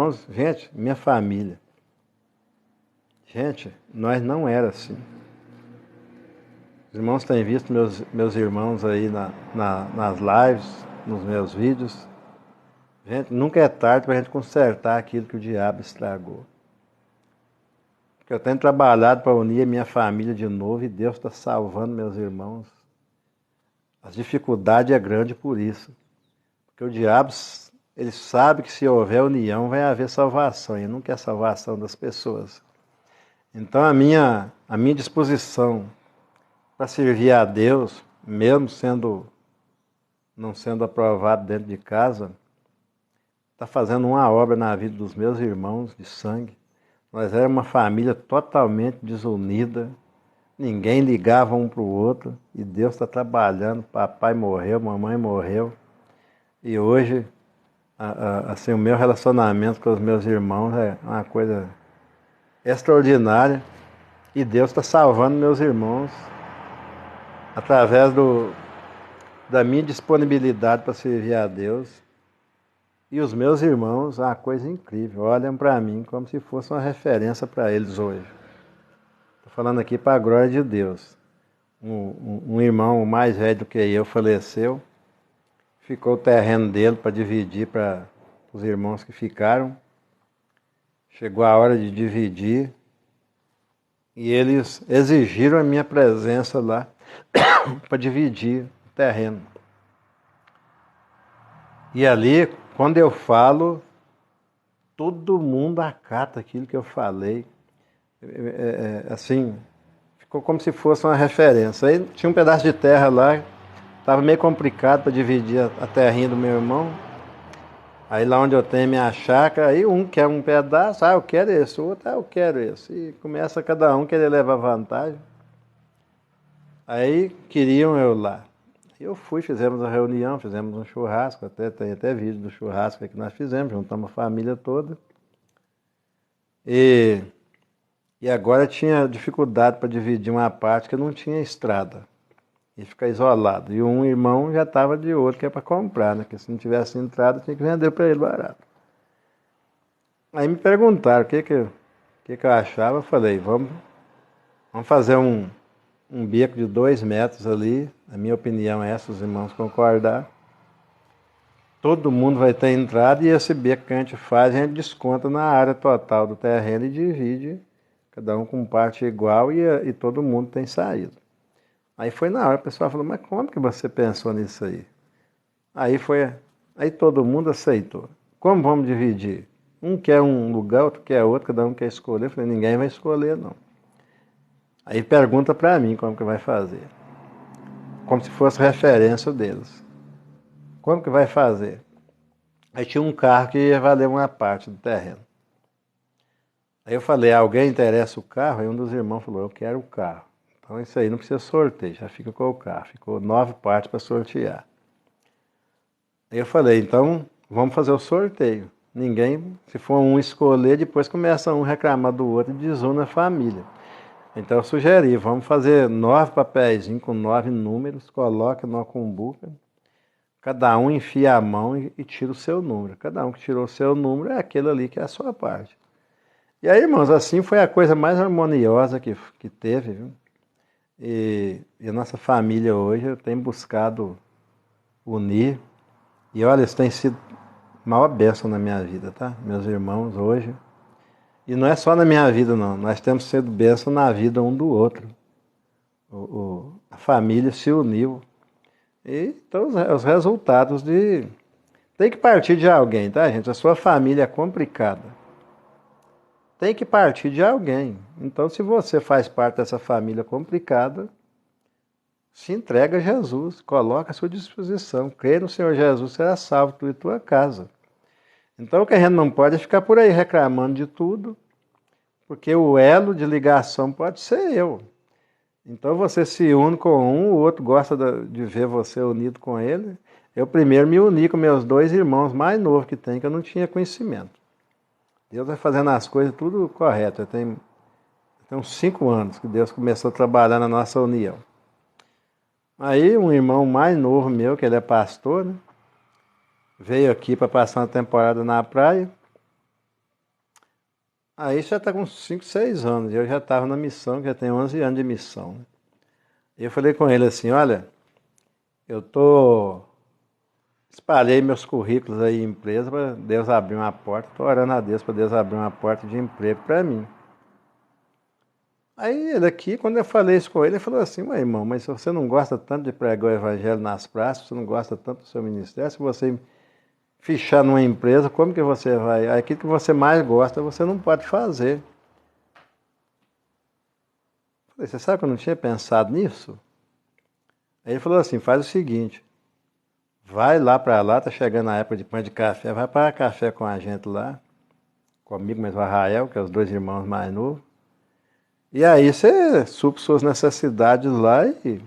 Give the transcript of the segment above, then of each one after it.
irmãos, gente, minha família. Gente, nós não era assim. Os irmãos têm visto meus irmãos aí nas lives, nos meus vídeos. Gente, nunca é tarde para a gente consertar aquilo que o diabo estragou. Porque eu tenho trabalhado para unir a minha família de novo e Deus está salvando meus irmãos. A dificuldade é grande por isso. Porque o diabo, ele sabe que se houver união vai haver salvação. E ele não quer a salvação das pessoas. Então a minha disposição para servir a Deus, mesmo não sendo aprovado dentro de casa, está fazendo uma obra na vida dos meus irmãos de sangue. Nós éramos uma família totalmente desunida, ninguém ligava um para o outro, e Deus está trabalhando. Papai morreu, mamãe morreu, e hoje assim, o meu relacionamento com os meus irmãos é uma coisa extraordinária, e Deus está salvando meus irmãos através da minha disponibilidade para servir a Deus. E os meus irmãos, uma coisa incrível, olham para mim como se fosse uma referência para eles hoje. Estou falando aqui para a glória de Deus. Um irmão mais velho do que eu faleceu, ficou o terreno dele para dividir para os irmãos que ficaram. Chegou a hora de dividir e eles exigiram a minha presença lá para dividir o terreno. E ali, quando eu falo, todo mundo acata aquilo que eu falei. Assim, ficou como se fosse uma referência. Aí tinha um pedaço de terra lá, estava meio complicado para dividir a terrinha do meu irmão. Aí lá onde eu tenho minha chácara, aí um quer um pedaço, eu quero esse, o outro, eu quero esse. E começa cada um querer levar vantagem. Aí queriam eu lá. Eu fui, fizemos a reunião, fizemos um churrasco, tem até vídeo do churrasco que nós fizemos, juntamos a família toda. E agora tinha dificuldade para dividir uma parte que não tinha estrada. E ficar isolado. E um irmão já estava de outro que é para comprar, né? Porque se não tivesse entrada, tinha que vender para ele barato. Aí me perguntaram o que eu achava. Eu falei, vamos fazer um beco de 2 metros ali. A minha opinião é essa, os irmãos concordar. Todo mundo vai ter entrada e esse beco que a gente faz, a gente desconta na área total do terreno e divide, cada um com parte igual e todo mundo tem saída. Aí foi na hora, o pessoal falou, mas como que você pensou nisso aí? Aí todo mundo aceitou. Como vamos dividir? Um quer um lugar, outro quer outro, cada um quer escolher. Eu falei, ninguém vai escolher não. Aí pergunta para mim como que vai fazer. Como se fosse referência deles. Como que vai fazer? Aí tinha um carro que ia valer uma parte do terreno. Aí eu falei, alguém interessa o carro? Aí um dos irmãos falou, eu quero o carro. Então isso aí não precisa sorteio, já fica com o carro. Ficou 9 partes para sortear. Aí eu falei, então vamos fazer o sorteio. Ninguém, se for um escolher, depois começa um a reclamar do outro e desuna a família. Então eu sugeri, vamos fazer 9 papéis com 9 números, coloca no cumbuca, cada um enfia a mão e tira o seu número. Cada um que tirou o seu número é aquele ali que é a sua parte. E aí, irmãos, assim foi a coisa mais harmoniosa que teve, viu? E a nossa família hoje tem buscado unir. E olha, isso tem sido a maior bênção na minha vida, tá? Meus irmãos hoje. E não é só na minha vida, não. Nós temos sido bênção na vida um do outro. A família se uniu. E então os resultados tem que partir de alguém, tá, gente? A sua família é complicada. Tem que partir de alguém. Então, se você faz parte dessa família complicada, se entrega a Jesus, coloca à sua disposição. Crê no Senhor Jesus, será salvo tu e tua casa. Então, o que a gente não pode é ficar por aí reclamando de tudo, porque o elo de ligação pode ser eu. Então, você se une com um, o outro gosta de ver você unido com ele. Eu primeiro me uni com meus 2 irmãos mais novos que tem, que eu não tinha conhecimento. Deus vai fazendo as coisas tudo correto. Tem uns 5 anos que Deus começou a trabalhar na nossa união. Aí um irmão mais novo meu, que ele é pastor, né, veio aqui para passar uma temporada na praia. Aí já está com 5, 6 anos. Eu já estava na missão, já tenho 11 anos de missão, né? E eu falei com ele assim, olha, eu espalhei meus currículos aí em empresa para Deus abrir uma porta. Estou orando a Deus para Deus abrir uma porta de emprego para mim. Aí ele aqui, quando eu falei isso com ele, ele falou assim, ué, irmão, mas se você não gosta tanto de pregar o evangelho nas praças, você não gosta tanto do seu ministério, se você fichar numa empresa, como que você vai? Aquilo que você mais gosta, você não pode fazer. Eu falei, você sabe que eu não tinha pensado nisso? Aí ele falou assim, faz o seguinte, vai lá para lá, tá chegando a época de pão de café, vai para café com a gente lá, comigo, mas o Arrael, que é os 2 irmãos mais novos. E aí você supre suas necessidades lá e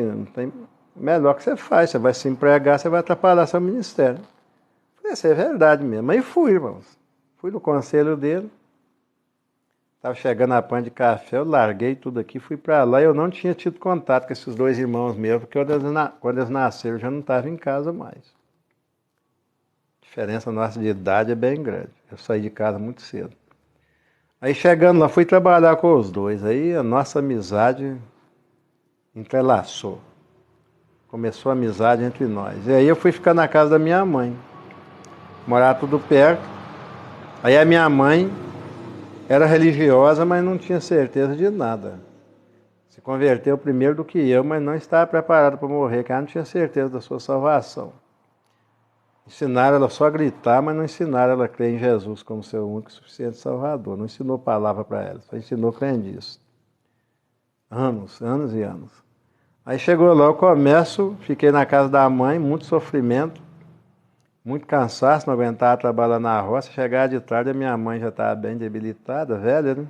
não tem melhor que você faz. Você vai se empregar, você vai atrapalhar seu ministério. Falei, isso é verdade mesmo. Aí fui, irmãos. Fui no conselho dele. Estava chegando a pão de café, eu larguei tudo aqui, fui para lá. Eu não tinha tido contato com esses 2 irmãos meus, porque quando eles nasceram eu já não estava em casa mais. A diferença nossa de idade é bem grande. Eu saí de casa muito cedo. Aí chegando lá, fui trabalhar com os 2. Aí a nossa amizade entrelaçou. Começou a amizade entre nós. E aí eu fui ficar na casa da minha mãe. Morar tudo perto. Aí a minha mãe era religiosa, mas não tinha certeza de nada. Se converteu primeiro do que eu, mas não estava preparada para morrer, porque ela não tinha certeza da sua salvação. Ensinaram ela só a gritar, mas não ensinaram ela a crer em Jesus como seu único e suficiente Salvador. Não ensinou palavra para ela, só ensinou crendice. Anos, anos e anos. Aí chegou lá o comércio, fiquei na casa da mãe, muito sofrimento, muito cansaço, não aguentava trabalhar na roça. Chegava de tarde, a minha mãe já estava bem debilitada, velha, né?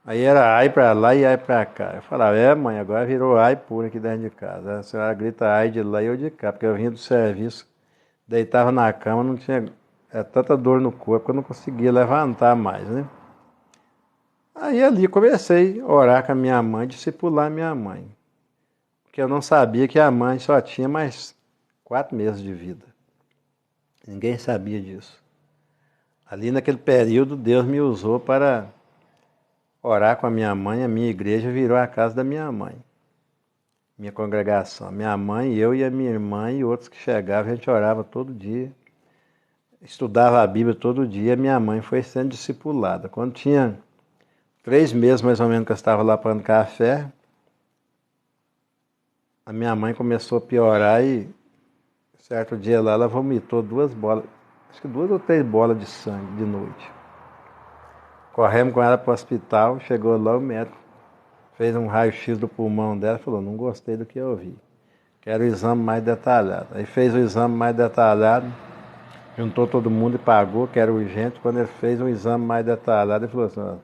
Aí era ai para lá e ai para cá. Eu falava, mãe, agora virou ai puro aqui dentro de casa. A senhora grita ai de lá e eu de cá, porque eu vinha do serviço, deitava na cama, não tinha tanta dor no corpo que eu não conseguia levantar mais, né? Aí ali comecei a orar com a minha mãe, discipular a minha mãe. Porque eu não sabia que a mãe só tinha mais 4 meses de vida. Ninguém sabia disso. Ali naquele período, Deus me usou para orar com a minha mãe. A minha igreja virou a casa da minha mãe. Minha congregação. Minha mãe, eu e a minha irmã e outros que chegavam, a gente orava todo dia. Estudava a Bíblia todo dia. Minha mãe foi sendo discipulada. Quando tinha 3 meses mais ou menos que eu estava lá para café, a minha mãe começou a piorar e certo dia lá ela vomitou 2 bolas, acho que 2 ou 3 bolas de sangue de noite. Corremos com ela para o hospital, chegou lá o médico, fez um raio-x do pulmão dela e falou, não gostei do que eu vi, quero o exame mais detalhado. Aí fez o exame mais detalhado, juntou todo mundo e pagou, que era urgente. Quando ele fez um exame mais detalhado, ele falou assim,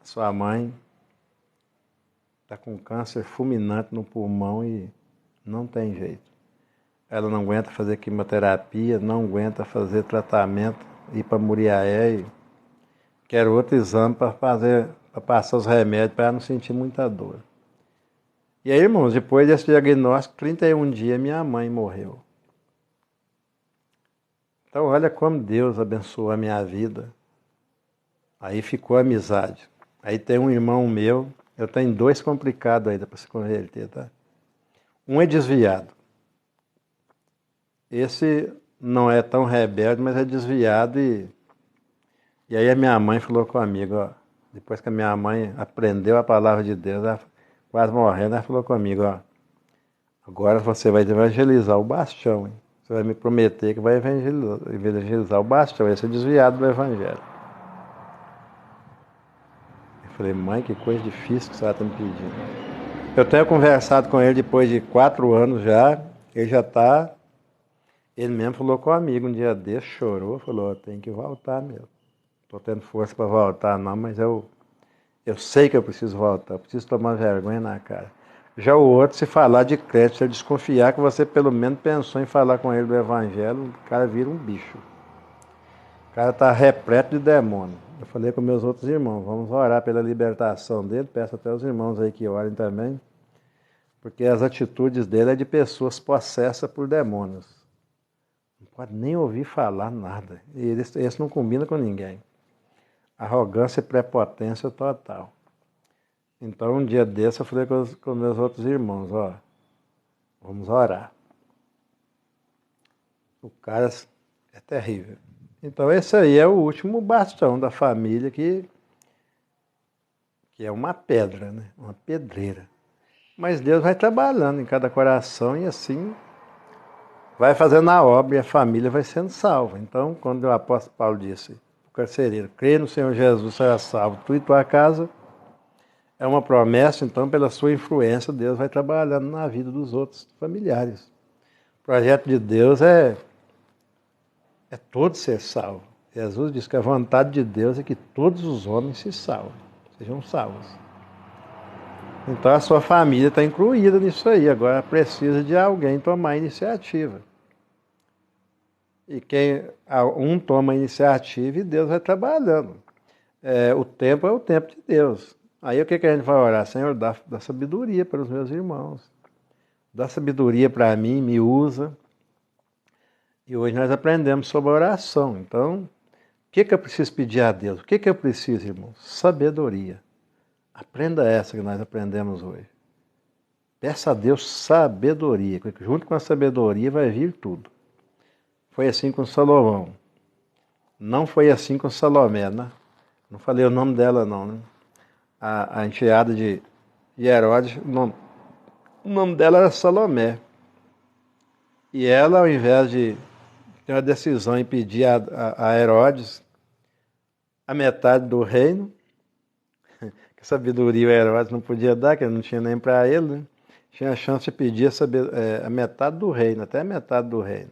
sua mãe está com câncer fulminante no pulmão e não tem jeito. Ela não aguenta fazer quimioterapia, não aguenta fazer tratamento, ir para Muriaé e quer outro exame para passar os remédios para ela não sentir muita dor. E aí, irmãos, depois desse diagnóstico, 31 dias, minha mãe morreu. Então, olha como Deus abençoou a minha vida. Aí ficou a amizade. Aí tem um irmão meu, eu tenho 2 complicados ainda para se converter, tá? Um é desviado. Esse não é tão rebelde, mas é desviado e aí a minha mãe falou comigo, ó, depois que a minha mãe aprendeu a palavra de Deus, ela quase morrendo, ela falou comigo, ó, agora você vai evangelizar o Bastião, hein? Você vai me prometer que vai evangelizar o Bastião, esse é desviado do evangelho. Eu falei, mãe, que coisa difícil que você está me pedindo. Eu tenho conversado com ele depois de 4 anos já, ele já está. Ele mesmo falou comigo um dia desse, chorou, falou, tem que voltar mesmo. Estou tendo força para voltar não, mas eu sei que eu preciso voltar, eu preciso tomar vergonha na cara. Já o outro, se falar de crédito, se ele desconfiar que você pelo menos pensou em falar com ele do evangelho, o cara vira um bicho. O cara está repleto de demônio. Eu falei com meus outros irmãos, vamos orar pela libertação dele, peço até os irmãos aí que orem também, porque as atitudes dele é de pessoas possessas por demônios. Não pode nem ouvir falar nada. E esse não combina com ninguém. Arrogância e prepotência total. Então, um dia desse, eu falei com meus outros irmãos, ó, vamos orar. O cara é terrível. Então, esse aí é o último bastão da família que é uma pedra, né? Uma pedreira. Mas Deus vai trabalhando em cada coração e assim vai fazendo a obra e a família vai sendo salva. Então, quando o apóstolo Paulo disse, o carcereiro, crê no Senhor Jesus, será salvo, tu e tua casa, é uma promessa, então, pela sua influência, Deus vai trabalhando na vida dos outros familiares. O projeto de Deus é todo ser salvo. Jesus diz que a vontade de Deus é que todos os homens se salvem, sejam salvos. Então a sua família está incluída nisso aí. Agora precisa de alguém tomar a iniciativa. E um toma a iniciativa e Deus vai trabalhando. O tempo é o tempo de Deus. Aí o que a gente vai orar? Senhor, dá sabedoria para os meus irmãos. Dá sabedoria para mim, me usa. E hoje nós aprendemos sobre a oração. Então, o que eu preciso pedir a Deus? O que eu preciso, irmãos? Sabedoria. Aprenda essa que nós aprendemos hoje. Peça a Deus sabedoria, porque junto com a sabedoria vai vir tudo. Foi assim com Salomão. Não foi assim com Salomé, né? Não falei o nome dela não, né? A enteada de Herodes, o nome dela era Salomé. E ela, ao invés de ter uma decisão em pedir a Herodes a metade do reino, que sabedoria o Herodes não podia dar, que ele não tinha nem para ele, né? Tinha a chance de pedir a metade do reino, até a metade do reino.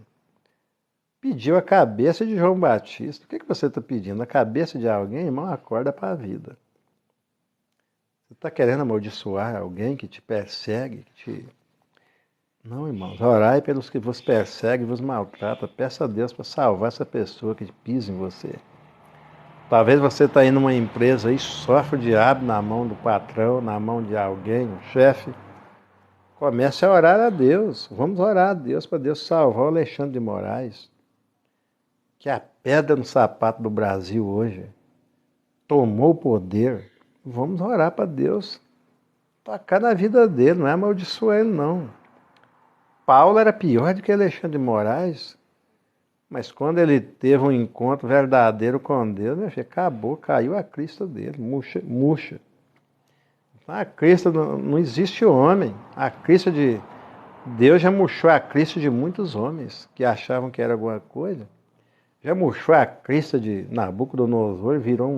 Pediu a cabeça de João Batista. O que você está pedindo? A cabeça de alguém? Irmão, acorda para a vida. Você está querendo amaldiçoar alguém que te persegue? Não, irmãos, orai pelos que vos perseguem e vos maltratam. Peça a Deus para salvar essa pessoa que pisa em você. Talvez você está indo numa empresa e sofre o diabo na mão do patrão, na mão de alguém, um chefe. Comece a orar a Deus. Vamos orar a Deus para Deus salvar o Alexandre de Moraes, que é a pedra no sapato do Brasil hoje. Tomou o poder. Vamos orar para Deus tocar na vida dele, não é amaldiçoar ele, não. Paulo era pior do que Alexandre de Moraes, mas quando ele teve um encontro verdadeiro com Deus, meu filho, acabou, caiu a crista dele, murcha. A crista não existe homem. A crista de Deus já murchou a crista de muitos homens que achavam que era alguma coisa. Já murchou a crista de Nabucodonosor, virou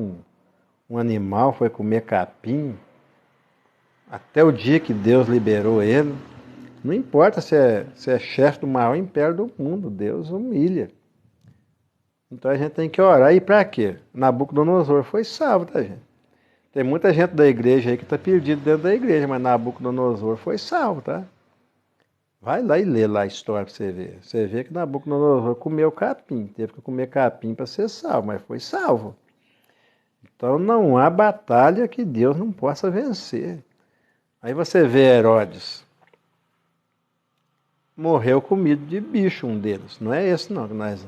um animal, foi comer capim. Até o dia que Deus liberou ele. Não importa se é chefe do maior império do mundo, Deus humilha. Então a gente tem que orar. E para quê? Nabucodonosor foi salvo, tá, gente? Tem muita gente da igreja aí que está perdido dentro da igreja, mas Nabucodonosor foi salvo, tá? Vai lá e lê lá a história para você ver. Você vê que Nabucodonosor comeu capim. Teve que comer capim para ser salvo, mas foi salvo. Então não há batalha que Deus não possa vencer. Aí você vê Herodes. Morreu comido de bicho, um deles. Não é esse não que nós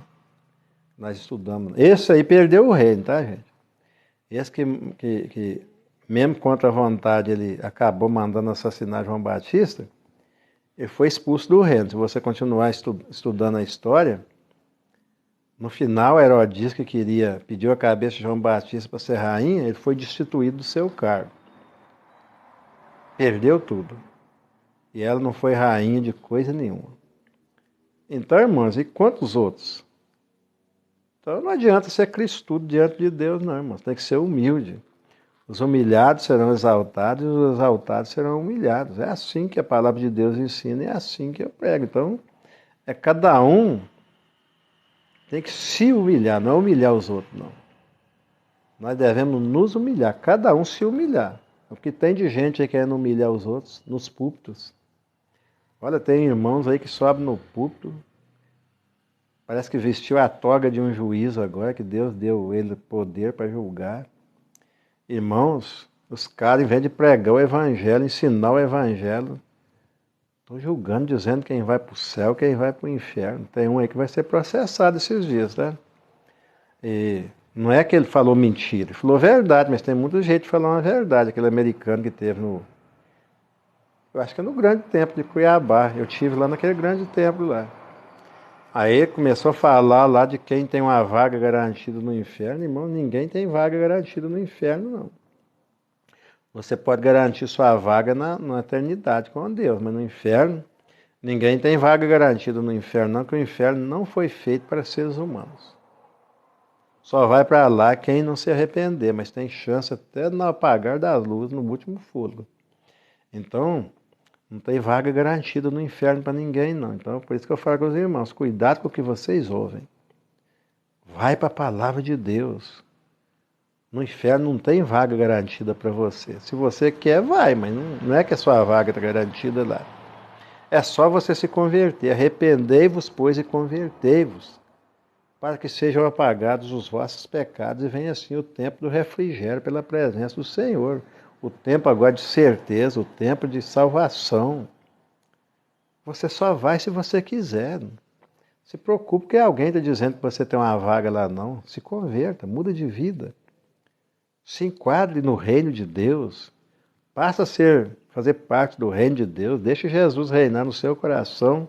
estudamos. Esse aí perdeu o reino, tá, gente? Esse que mesmo contra a vontade, ele acabou mandando assassinar João Batista, ele foi expulso do reino. Se você continuar estudando a história, no final, Herodes, que pediu a cabeça de João Batista para ser rainha, ele foi destituído do seu cargo. Perdeu tudo. E ela não foi rainha de coisa nenhuma. Então, irmãos, e quantos outros? Então não adianta ser cristudo diante de Deus, não, irmãos. Tem que ser humilde. Os humilhados serão exaltados e os exaltados serão humilhados. É assim que a palavra de Deus ensina e é assim que eu prego. Então, cada um tem que se humilhar, não é humilhar os outros, não. Nós devemos nos humilhar, cada um se humilhar. O que tem de gente aí querendo humilhar os outros nos púlpitos. Olha, tem irmãos aí que sobem no púlpito, parece que vestiu a toga de um juiz agora, que Deus deu ele poder para julgar. Irmãos, os caras, em vez de pregar o evangelho, ensinar o evangelho, Estão julgando, dizendo quem vai para o céu, quem vai para o inferno. Tem um aí que vai ser processado esses dias, né? E não é que ele falou mentira, ele falou verdade, mas tem muito jeito de falar uma verdade. Aquele americano que teve eu acho que é no grande templo de Cuiabá. Eu tive lá naquele grande templo lá. Aí ele começou a falar lá de quem tem uma vaga garantida no inferno. Irmão, ninguém tem vaga garantida no inferno, não. Você pode garantir sua vaga na eternidade com Deus, mas no inferno, ninguém tem vaga garantida no inferno, não, que o inferno não foi feito para seres humanos. Só vai para lá quem não se arrepender, mas tem chance até no apagar das luzes, no último fôlego. Então, não tem vaga garantida no inferno para ninguém, não. Então, por isso que eu falo com os irmãos, cuidado com o que vocês ouvem. Vai para a palavra de Deus. No inferno não tem vaga garantida para você. Se você quer, vai, mas não é que a sua vaga está garantida lá. É só você se converter. Arrependei-vos, pois, e convertei-vos, para que sejam apagados os vossos pecados e venha assim o tempo do refrigério pela presença do Senhor. O tempo agora de certeza, o tempo de salvação. Você só vai se você quiser. Não se preocupe que alguém está dizendo que você tem uma vaga lá, não. Se converta, muda de vida. Se enquadre no reino de Deus, passa a fazer parte do reino de Deus, deixe Jesus reinar no seu coração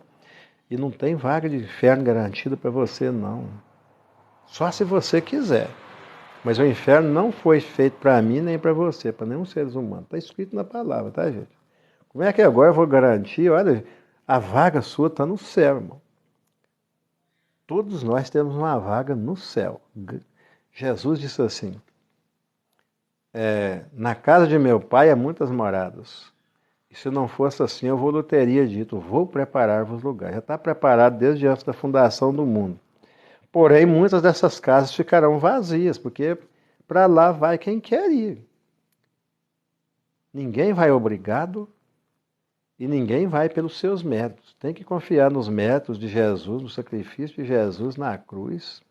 e não tem vaga de inferno garantida para você, não. Só se você quiser. Mas o inferno não foi feito para mim nem para você, para nenhum ser humano. Está escrito na palavra, tá, gente? Como é que agora eu vou garantir? Olha, a vaga sua está no céu, irmão. Todos nós temos uma vaga no céu. Jesus disse assim, na casa de meu pai há muitas moradas. E se não fosse assim, eu vou teria dito, vou preparar-vos lugar. Já está preparado desde antes da fundação do mundo. Porém, muitas dessas casas ficarão vazias, porque para lá vai quem quer ir. Ninguém vai obrigado e ninguém vai pelos seus méritos. Tem que confiar nos méritos de Jesus, no sacrifício de Jesus na cruz.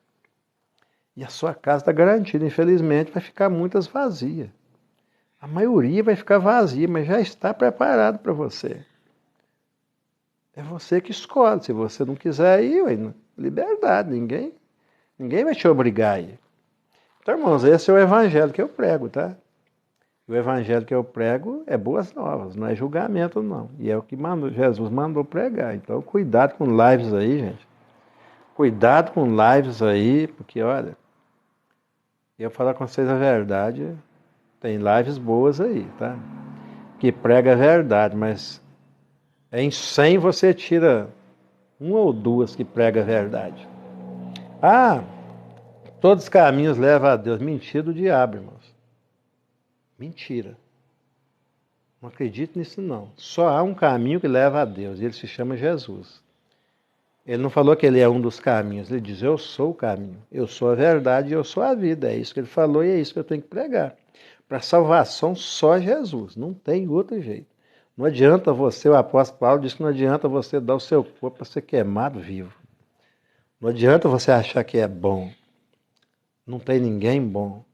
E a sua casa está garantida. Infelizmente, vai ficar muitas vazias. A maioria vai ficar vazia, mas já está preparado para você. É você que escolhe. Se você não quiser ir, liberdade. Ninguém vai te obrigar a ir. Então, irmãos, esse é o evangelho que eu prego, tá? O evangelho que eu prego é boas novas, não é julgamento, não. E é o que Jesus mandou pregar. Então, cuidado com lives aí, gente. Cuidado com lives aí, porque, olha, eu falar com vocês a verdade, tem lives boas aí, tá? Que prega a verdade, mas em 100 você tira uma ou duas que prega a verdade. Ah, todos os caminhos levam a Deus. Mentira do diabo, irmãos. Mentira. Não acredito nisso, não. Só há um caminho que leva a Deus, e ele se chama Jesus. Ele não falou que ele é um dos caminhos, ele diz, eu sou o caminho, eu sou a verdade e eu sou a vida. É isso que ele falou e é isso que eu tenho que pregar. Para salvação, só Jesus, não tem outro jeito. Não adianta você, o apóstolo Paulo diz que não adianta você dar o seu corpo para ser queimado vivo. Não adianta você achar que é bom. Não tem ninguém bom.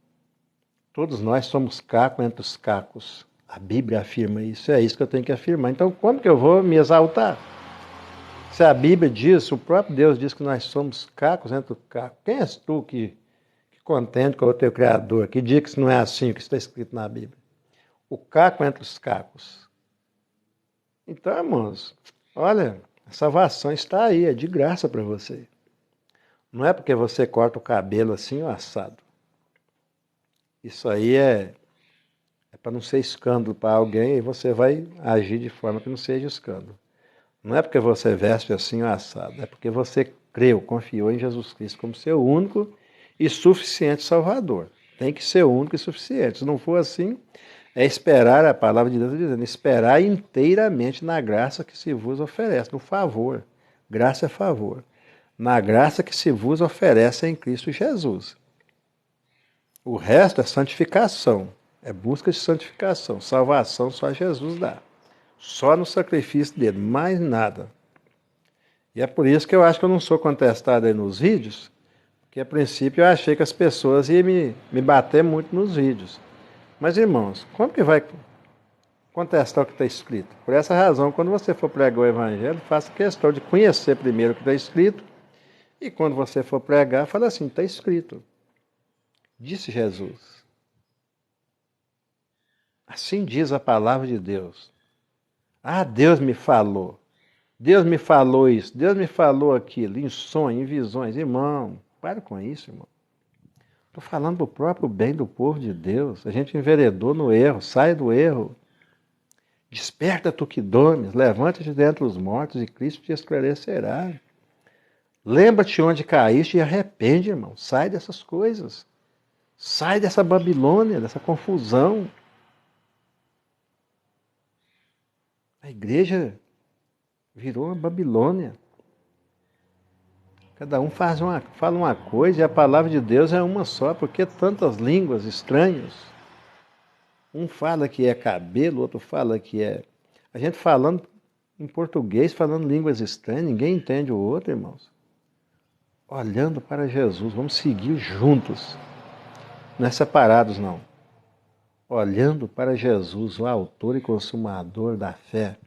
Todos nós somos caco entre os cacos. A Bíblia afirma isso, é isso que eu tenho que afirmar. Então, como que eu vou me exaltar? Se a Bíblia diz, o próprio Deus diz que nós somos cacos entre os cacos, quem és tu que contende com o teu Criador, que diz que isso não é assim o que está escrito na Bíblia? O caco entre os cacos. Então, irmãos, olha, a salvação está aí, é de graça para você. Não é porque você corta o cabelo assim ou assado. Isso aí é para não ser escândalo para alguém e você vai agir de forma que não seja escândalo. Não é porque você veste assim ou assado, é porque você creu, confiou em Jesus Cristo como seu único e suficiente Salvador. Tem que ser único e suficiente. Se não for assim, é esperar, a palavra de Deus dizendo, esperar inteiramente na graça que se vos oferece, no favor. Graça é favor. Na graça que se vos oferece em Cristo Jesus. O resto é santificação, é busca de santificação. Salvação só Jesus dá. Só no sacrifício dele, mais nada. E é por isso que eu acho que eu não sou contestado aí nos vídeos, porque a princípio eu achei que as pessoas iam me bater muito nos vídeos. Mas, irmãos, como que vai contestar o que está escrito. Por essa razão, quando você for pregar o Evangelho, faça questão de conhecer primeiro o que está escrito, e quando você for pregar, fala assim, está escrito. Disse Jesus. Assim diz a palavra de Deus. Ah, Deus me falou. Deus me falou isso, Deus me falou aquilo, em sonhos, em visões. Irmão, para com isso, irmão. Estou falando do próprio bem do povo de Deus. A gente enveredou no erro, sai do erro. Desperta tu que dormes, levanta-te dentre os mortos e Cristo te esclarecerá. Lembra-te onde caíste e arrepende, irmão. Sai dessas coisas. Sai dessa Babilônia, dessa confusão. A igreja virou uma Babilônia. Cada um fala uma coisa e a palavra de Deus é uma só. Por que tantas línguas estranhas? Um fala que é cabelo, outro fala que é... A gente falando em português, falando línguas estranhas, ninguém entende o outro, irmãos. Olhando para Jesus, vamos seguir juntos. Não é separados, não. Olhando para Jesus, o autor e consumador da fé,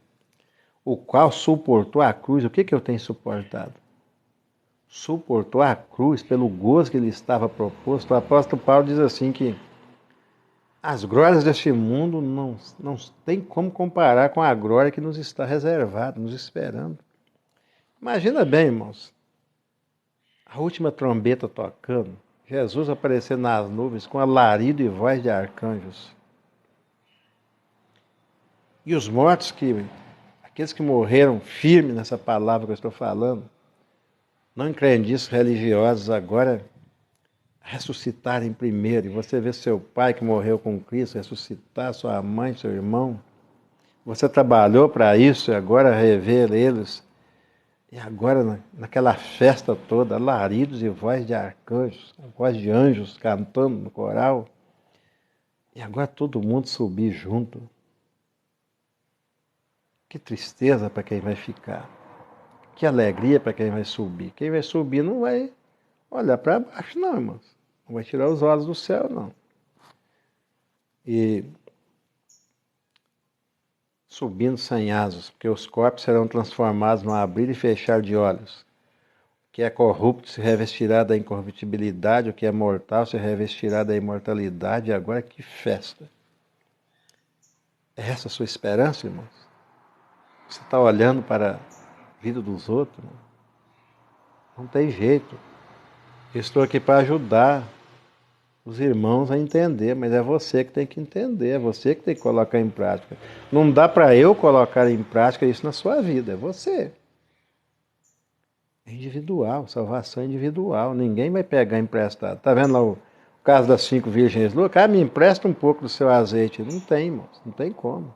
o qual suportou a cruz. O que eu tenho suportado? Suportou a cruz pelo gozo que lhe estava proposto. O apóstolo Paulo diz assim que as glórias deste mundo não tem como comparar com a glória que nos está reservada, nos esperando. Imagina bem, irmãos, a última trombeta tocando, Jesus aparecendo nas nuvens com alarido e voz de arcanjos. E os mortos, aqueles que morreram firmes nessa palavra que eu estou falando, não crendices religiosos, agora ressuscitarem primeiro. E você vê seu pai que morreu com Cristo ressuscitar, sua mãe, seu irmão. Você trabalhou para isso e agora rever eles. E agora, naquela festa toda, alaridos e voz de arcanjos, voz de anjos cantando no coral. E agora todo mundo subir junto. Que tristeza para quem vai ficar. Que alegria para quem vai subir. Quem vai subir não vai olhar para baixo, não, irmãos. Não vai tirar os olhos do céu, não. E subindo sem asas, porque os corpos serão transformados no abrir e fechar de olhos. O que é corrupto se revestirá da incorruptibilidade, o que é mortal se revestirá da imortalidade. E agora que festa! É essa a sua esperança, irmãos? Você está olhando para a vida dos outros? Não tem jeito. Eu estou aqui para ajudar os irmãos a entender, mas é você que tem que entender, é você que tem que colocar em prática. Não dá para eu colocar em prática isso na sua vida, é você. É individual, salvação é individual, ninguém vai pegar emprestado. Está vendo lá o caso das 5 virgens loucas? Me empresta um pouco do seu azeite. Não tem, irmãos, não tem como.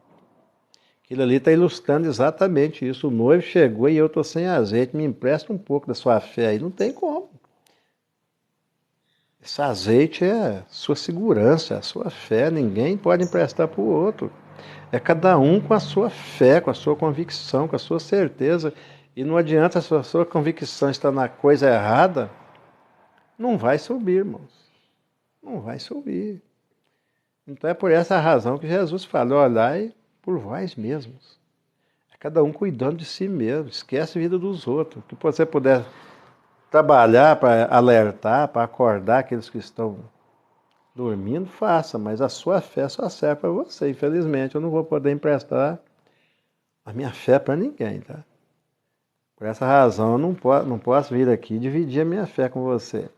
Aquilo ali está ilustrando exatamente isso. O noivo chegou e eu estou sem azeite, me empresta um pouco da sua fé aí. Não tem como. Esse azeite é a sua segurança, a sua fé. Ninguém pode emprestar para o outro. É cada um com a sua fé, com a sua convicção, com a sua certeza. E não adianta, se a sua convicção está na coisa errada, não vai subir, irmãos. Não vai subir. Então é por essa razão que Jesus falou, olhai por vós mesmos. É cada um cuidando de si mesmo. Esquece a vida dos outros. O que você puder trabalhar para alertar, para acordar aqueles que estão dormindo, faça, mas a sua fé só serve para você. Infelizmente, eu não vou poder emprestar a minha fé para ninguém, tá? Por essa razão, eu não posso vir aqui dividir a minha fé com você.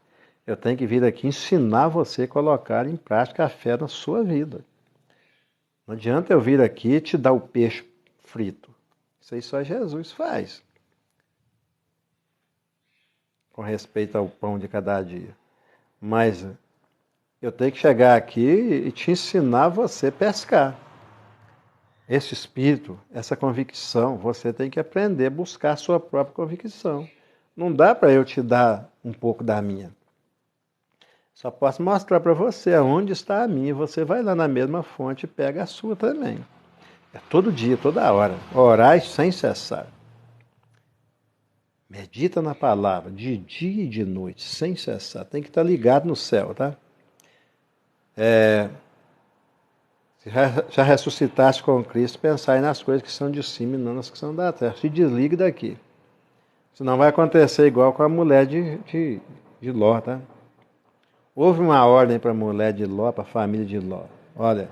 Eu tenho que vir aqui ensinar você a colocar em prática a fé na sua vida. Não adianta eu vir aqui e te dar o peixe frito. Isso aí só Jesus faz. Com respeito ao pão de cada dia. Mas eu tenho que chegar aqui e te ensinar você a pescar. Esse espírito, essa convicção, você tem que aprender a buscar a sua própria convicção. Não dá para eu te dar um pouco da minha. Só posso mostrar para você onde está a minha e você vai lá na mesma fonte e pega a sua também. É todo dia, toda hora. Orai sem cessar. Medita na palavra, de dia e de noite, sem cessar. Tem que estar ligado no céu, tá? Se já ressuscitasse com Cristo, pensar aí nas coisas que são de cima e não nas que são da terra. Se desligue daqui. Senão vai acontecer igual com a mulher de Ló, tá? Houve uma ordem para a mulher de Ló, para a família de Ló. Olha,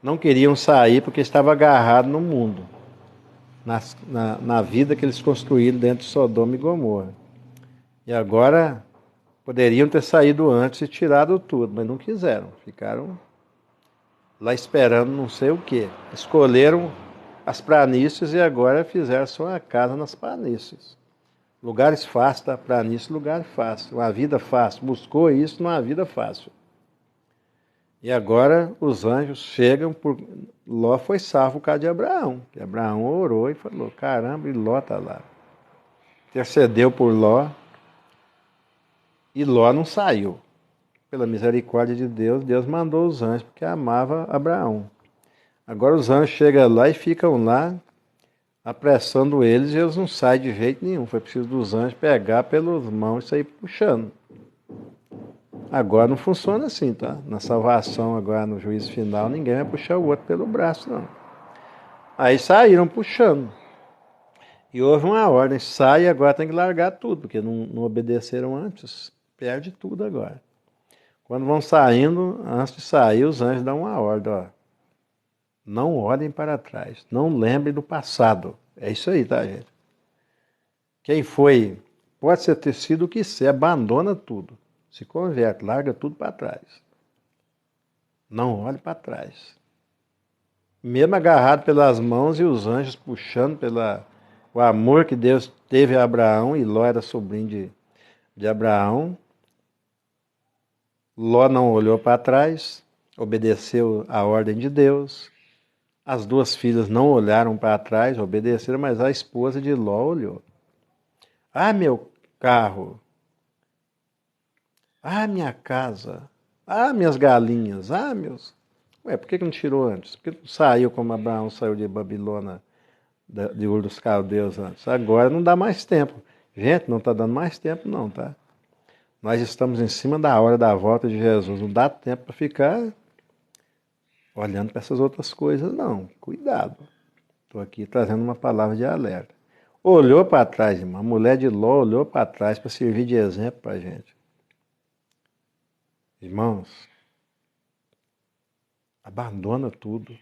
não queriam sair porque estava agarrado no mundo, na vida que eles construíram dentro de Sodoma e Gomorra. E agora poderiam ter saído antes e tirado tudo, mas não quiseram. Ficaram lá esperando não sei o quê. Escolheram as planícies e agora fizeram sua casa nas planícies. Lugares fáceis, tá? Planície, lugar fácil. Uma vida fácil. Buscou isso numa vida fácil. E agora os anjos chegam por... Ló foi salvo por causa de Abraão. E Abraão orou e falou, caramba, e Ló está lá. Intercedeu por Ló. E Ló não saiu. Pela misericórdia de Deus, Deus mandou os anjos porque amava Abraão. Agora os anjos chegam lá e ficam lá apressando eles e eles não saem de jeito nenhum. Foi preciso dos anjos pegar pelas mãos e sair puxando. Agora não funciona assim, tá? Na salvação, agora no juízo final, ninguém vai puxar o outro pelo braço, não. Aí saíram puxando. E houve uma ordem, sai e agora tem que largar tudo, porque não obedeceram antes. Perde tudo agora. Quando vão saindo, antes de sair, os anjos dão uma ordem, ó. Não olhem para trás, não lembrem do passado. É isso aí, tá, gente? Quem foi, pode ser ter sido o que ser, abandona tudo. Se converte, larga tudo para trás. Não olhe para trás. Mesmo agarrado pelas mãos e os anjos puxando o amor que Deus teve a Abraão, e Ló era sobrinho de Abraão. Ló não olhou para trás, obedeceu a ordem de Deus. As duas filhas não olharam para trás, obedeceram, mas a esposa de Ló olhou. Ah, meu carro. Ah, minha casa. Ah, minhas galinhas. Ah, meus... Ué, por que não tirou antes? Por que não saiu como Abraão saiu de Babilônia, de Ur dos Caldeus antes? Agora não dá mais tempo. Gente, não está dando mais tempo não, tá? Nós estamos em cima da hora da volta de Jesus. Não dá tempo para ficar olhando para essas outras coisas, não. Cuidado. Estou aqui trazendo uma palavra de alerta. Olhou para trás, irmão. A mulher de Ló olhou para trás para servir de exemplo para a gente. Irmãos, abandona tudo.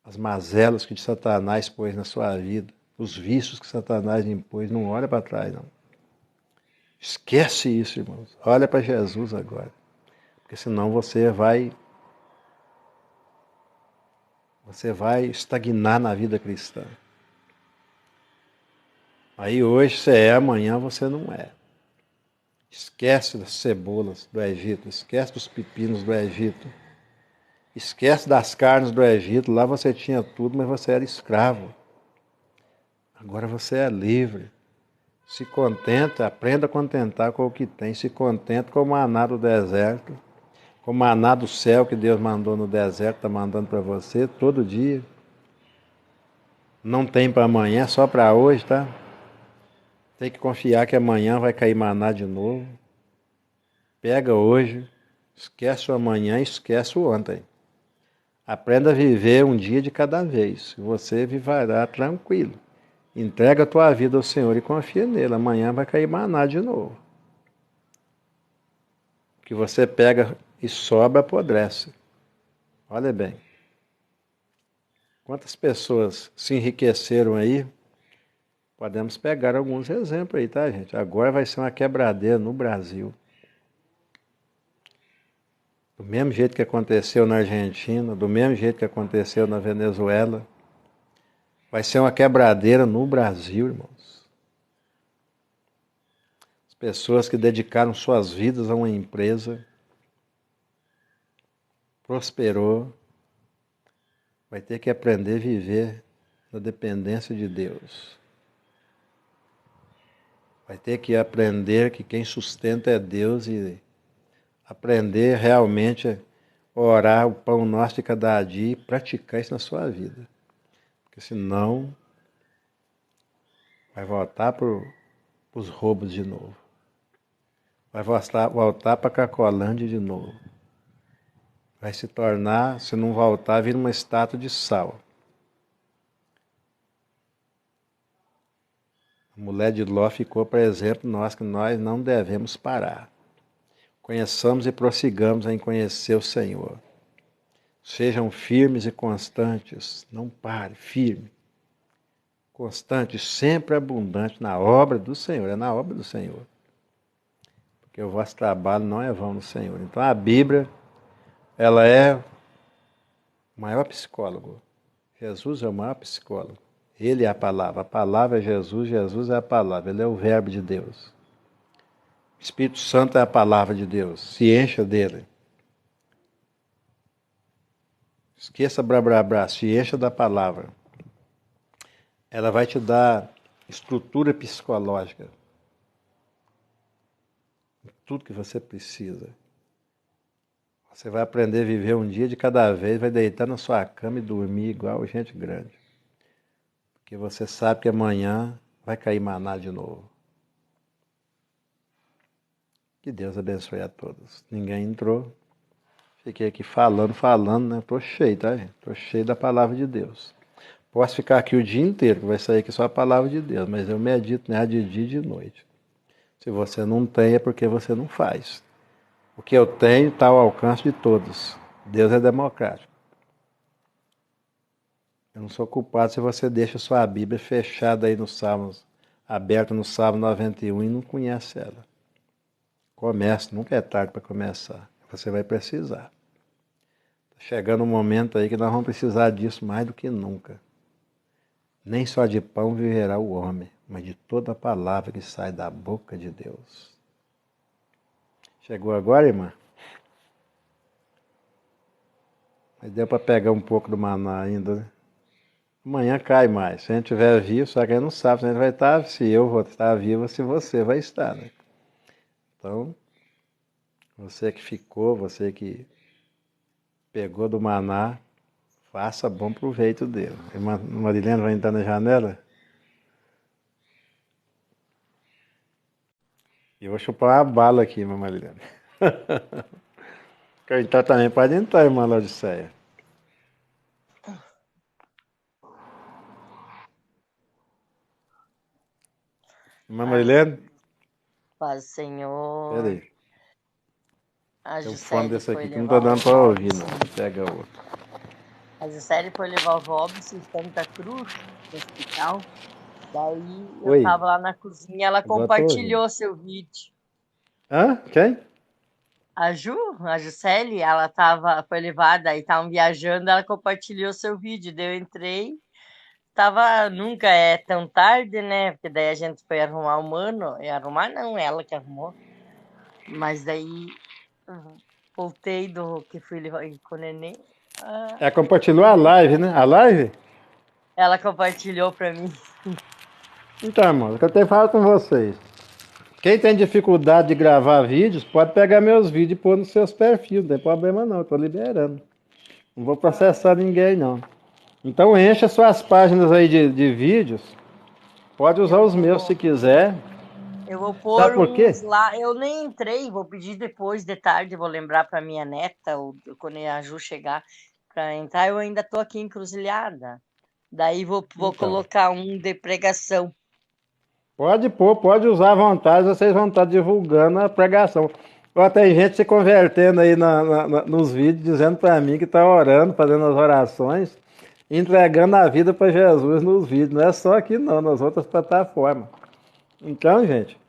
As mazelas que Satanás pôs na sua vida, os vícios que Satanás impôs, não olha para trás, não. Esquece isso, irmãos. Olha para Jesus agora. Porque senão você vai estagnar na vida cristã. Aí hoje você é, amanhã você não é. Esquece das cebolas do Egito, esquece dos pepinos do Egito, esquece das carnes do Egito, lá você tinha tudo, mas você era escravo. Agora você é livre. Se contenta, aprenda a contentar com o que tem, se contenta com o maná do deserto, com o maná do céu que Deus mandou no deserto, está mandando para você todo dia. Não tem para amanhã, só para hoje, tá? Tem que confiar que amanhã vai cair maná de novo. Pega hoje, esquece o amanhã, esquece o ontem. Aprenda a viver um dia de cada vez. Você viverá tranquilo. Entrega a tua vida ao Senhor e confia nele. Amanhã vai cair maná de novo. O que você pega e sobra, apodrece. Olha bem. Quantas pessoas se enriqueceram aí? Podemos pegar alguns exemplos aí, tá, gente? Agora vai ser uma quebradeira no Brasil. Do mesmo jeito que aconteceu na Argentina, do mesmo jeito que aconteceu na Venezuela, vai ser uma quebradeira no Brasil, irmãos. As pessoas que dedicaram suas vidas a uma empresa, prosperou, vai ter que aprender a viver na dependência de Deus. Vai ter que aprender que quem sustenta é Deus e aprender realmente a orar o pão nosso de cada dia e praticar isso na sua vida. Porque senão vai voltar para os roubos de novo. Vai voltar para a Cracolândia de novo. vai se tornar, se não voltar, vira uma estátua de sal. A mulher de Ló ficou, por exemplo, que nós não devemos parar. Conheçamos e prossigamos em conhecer o Senhor. Sejam firmes e constantes, não pare, firme. Constante, sempre abundante na obra do Senhor, é na obra do Senhor. Porque o vosso trabalho não é vão no Senhor. Então a Bíblia, ela é o maior psicólogo. Jesus é o maior psicólogo. Ele é a palavra é Jesus, Jesus é a palavra, ele é o verbo de Deus. O Espírito Santo é a palavra de Deus, se encha dele. Esqueça blá blá blá, se encha da palavra. Ela vai te dar estrutura psicológica. Tudo que você precisa. Você vai aprender a viver um dia de cada vez, vai deitar na sua cama e dormir igual gente grande. Porque você sabe que amanhã vai cair maná de novo. Que Deus abençoe a todos. Ninguém entrou. Fiquei aqui falando, né? Tô cheio, tá, gente? Tô cheio da palavra de Deus. Posso ficar aqui o dia inteiro, que vai sair aqui só a palavra de Deus, mas eu medito nela de dia e de noite. Se você não tem, é porque você não faz. O que eu tenho está ao alcance de todos. Deus é democrático. Eu não sou culpado se você deixa sua Bíblia fechada aí nos Salmos, aberta no Salmo 91 e não conhece ela. Comece, nunca é tarde para começar. Você vai precisar. Está chegando um momento aí que nós vamos precisar disso mais do que nunca. Nem só de pão viverá o homem, mas de toda a palavra que sai da boca de Deus. Chegou agora, irmã? Mas deu para pegar um pouco do maná ainda, né? Amanhã cai mais. Se a gente estiver vivo, só que a gente não sabe se a gente vai estar, se eu vou estar vivo, se você vai estar, né? Então, você que ficou, você que pegou do maná, faça bom proveito dele. Irmã Marilena vai entrar na janela? E eu vou chupar uma bala aqui, irmã Marilena. Quer entrar também? Pode entrar, irmã Laodiceia. Irmã Marilena? Paz, Senhor. Peraí. A Tem um fone Juscelie desse foi aqui que não levar tá dando o para ouvir, Robson. não. Pega outro. A Juscelie foi levar o Robson em Santa Cruz, no hospital. Daí eu Oi, tava lá na cozinha, ela agora tô ouvindo. compartilhou seu vídeo. Hã? Quem? A Juscelie, foi levada e estavam viajando, ela compartilhou seu vídeo. Daí eu entrei, nunca é tão tarde, né? Porque daí a gente foi arrumar o mano, e arrumar não, ela que arrumou. Mas daí voltei do que fui levar com o neném. É, compartilhou a live, né? A live? Ela compartilhou pra mim. Então, irmão, o que eu tenho falado com vocês. Quem tem dificuldade de gravar vídeos, pode pegar meus vídeos e pôr nos seus perfis, não tem problema não, eu tô liberando. Não vou processar ninguém, não. Então encha suas páginas aí de vídeos, pode usar os meus se quiser. Eu vou Sabe pôr por quê? uns lá. Eu nem entrei, vou pedir depois de tarde, vou lembrar pra minha neta, ou quando a Ju chegar pra entrar. Eu ainda tô aqui encruzilhada. Daí vou Então, colocar um de pregação. pode pôr, pode usar à vontade, vocês vão estar divulgando a pregação. Ó, tem gente se convertendo aí nos vídeos, dizendo para mim que está orando, fazendo as orações, entregando a vida para Jesus nos vídeos. Não é só aqui não, nas outras plataformas. Então, gente,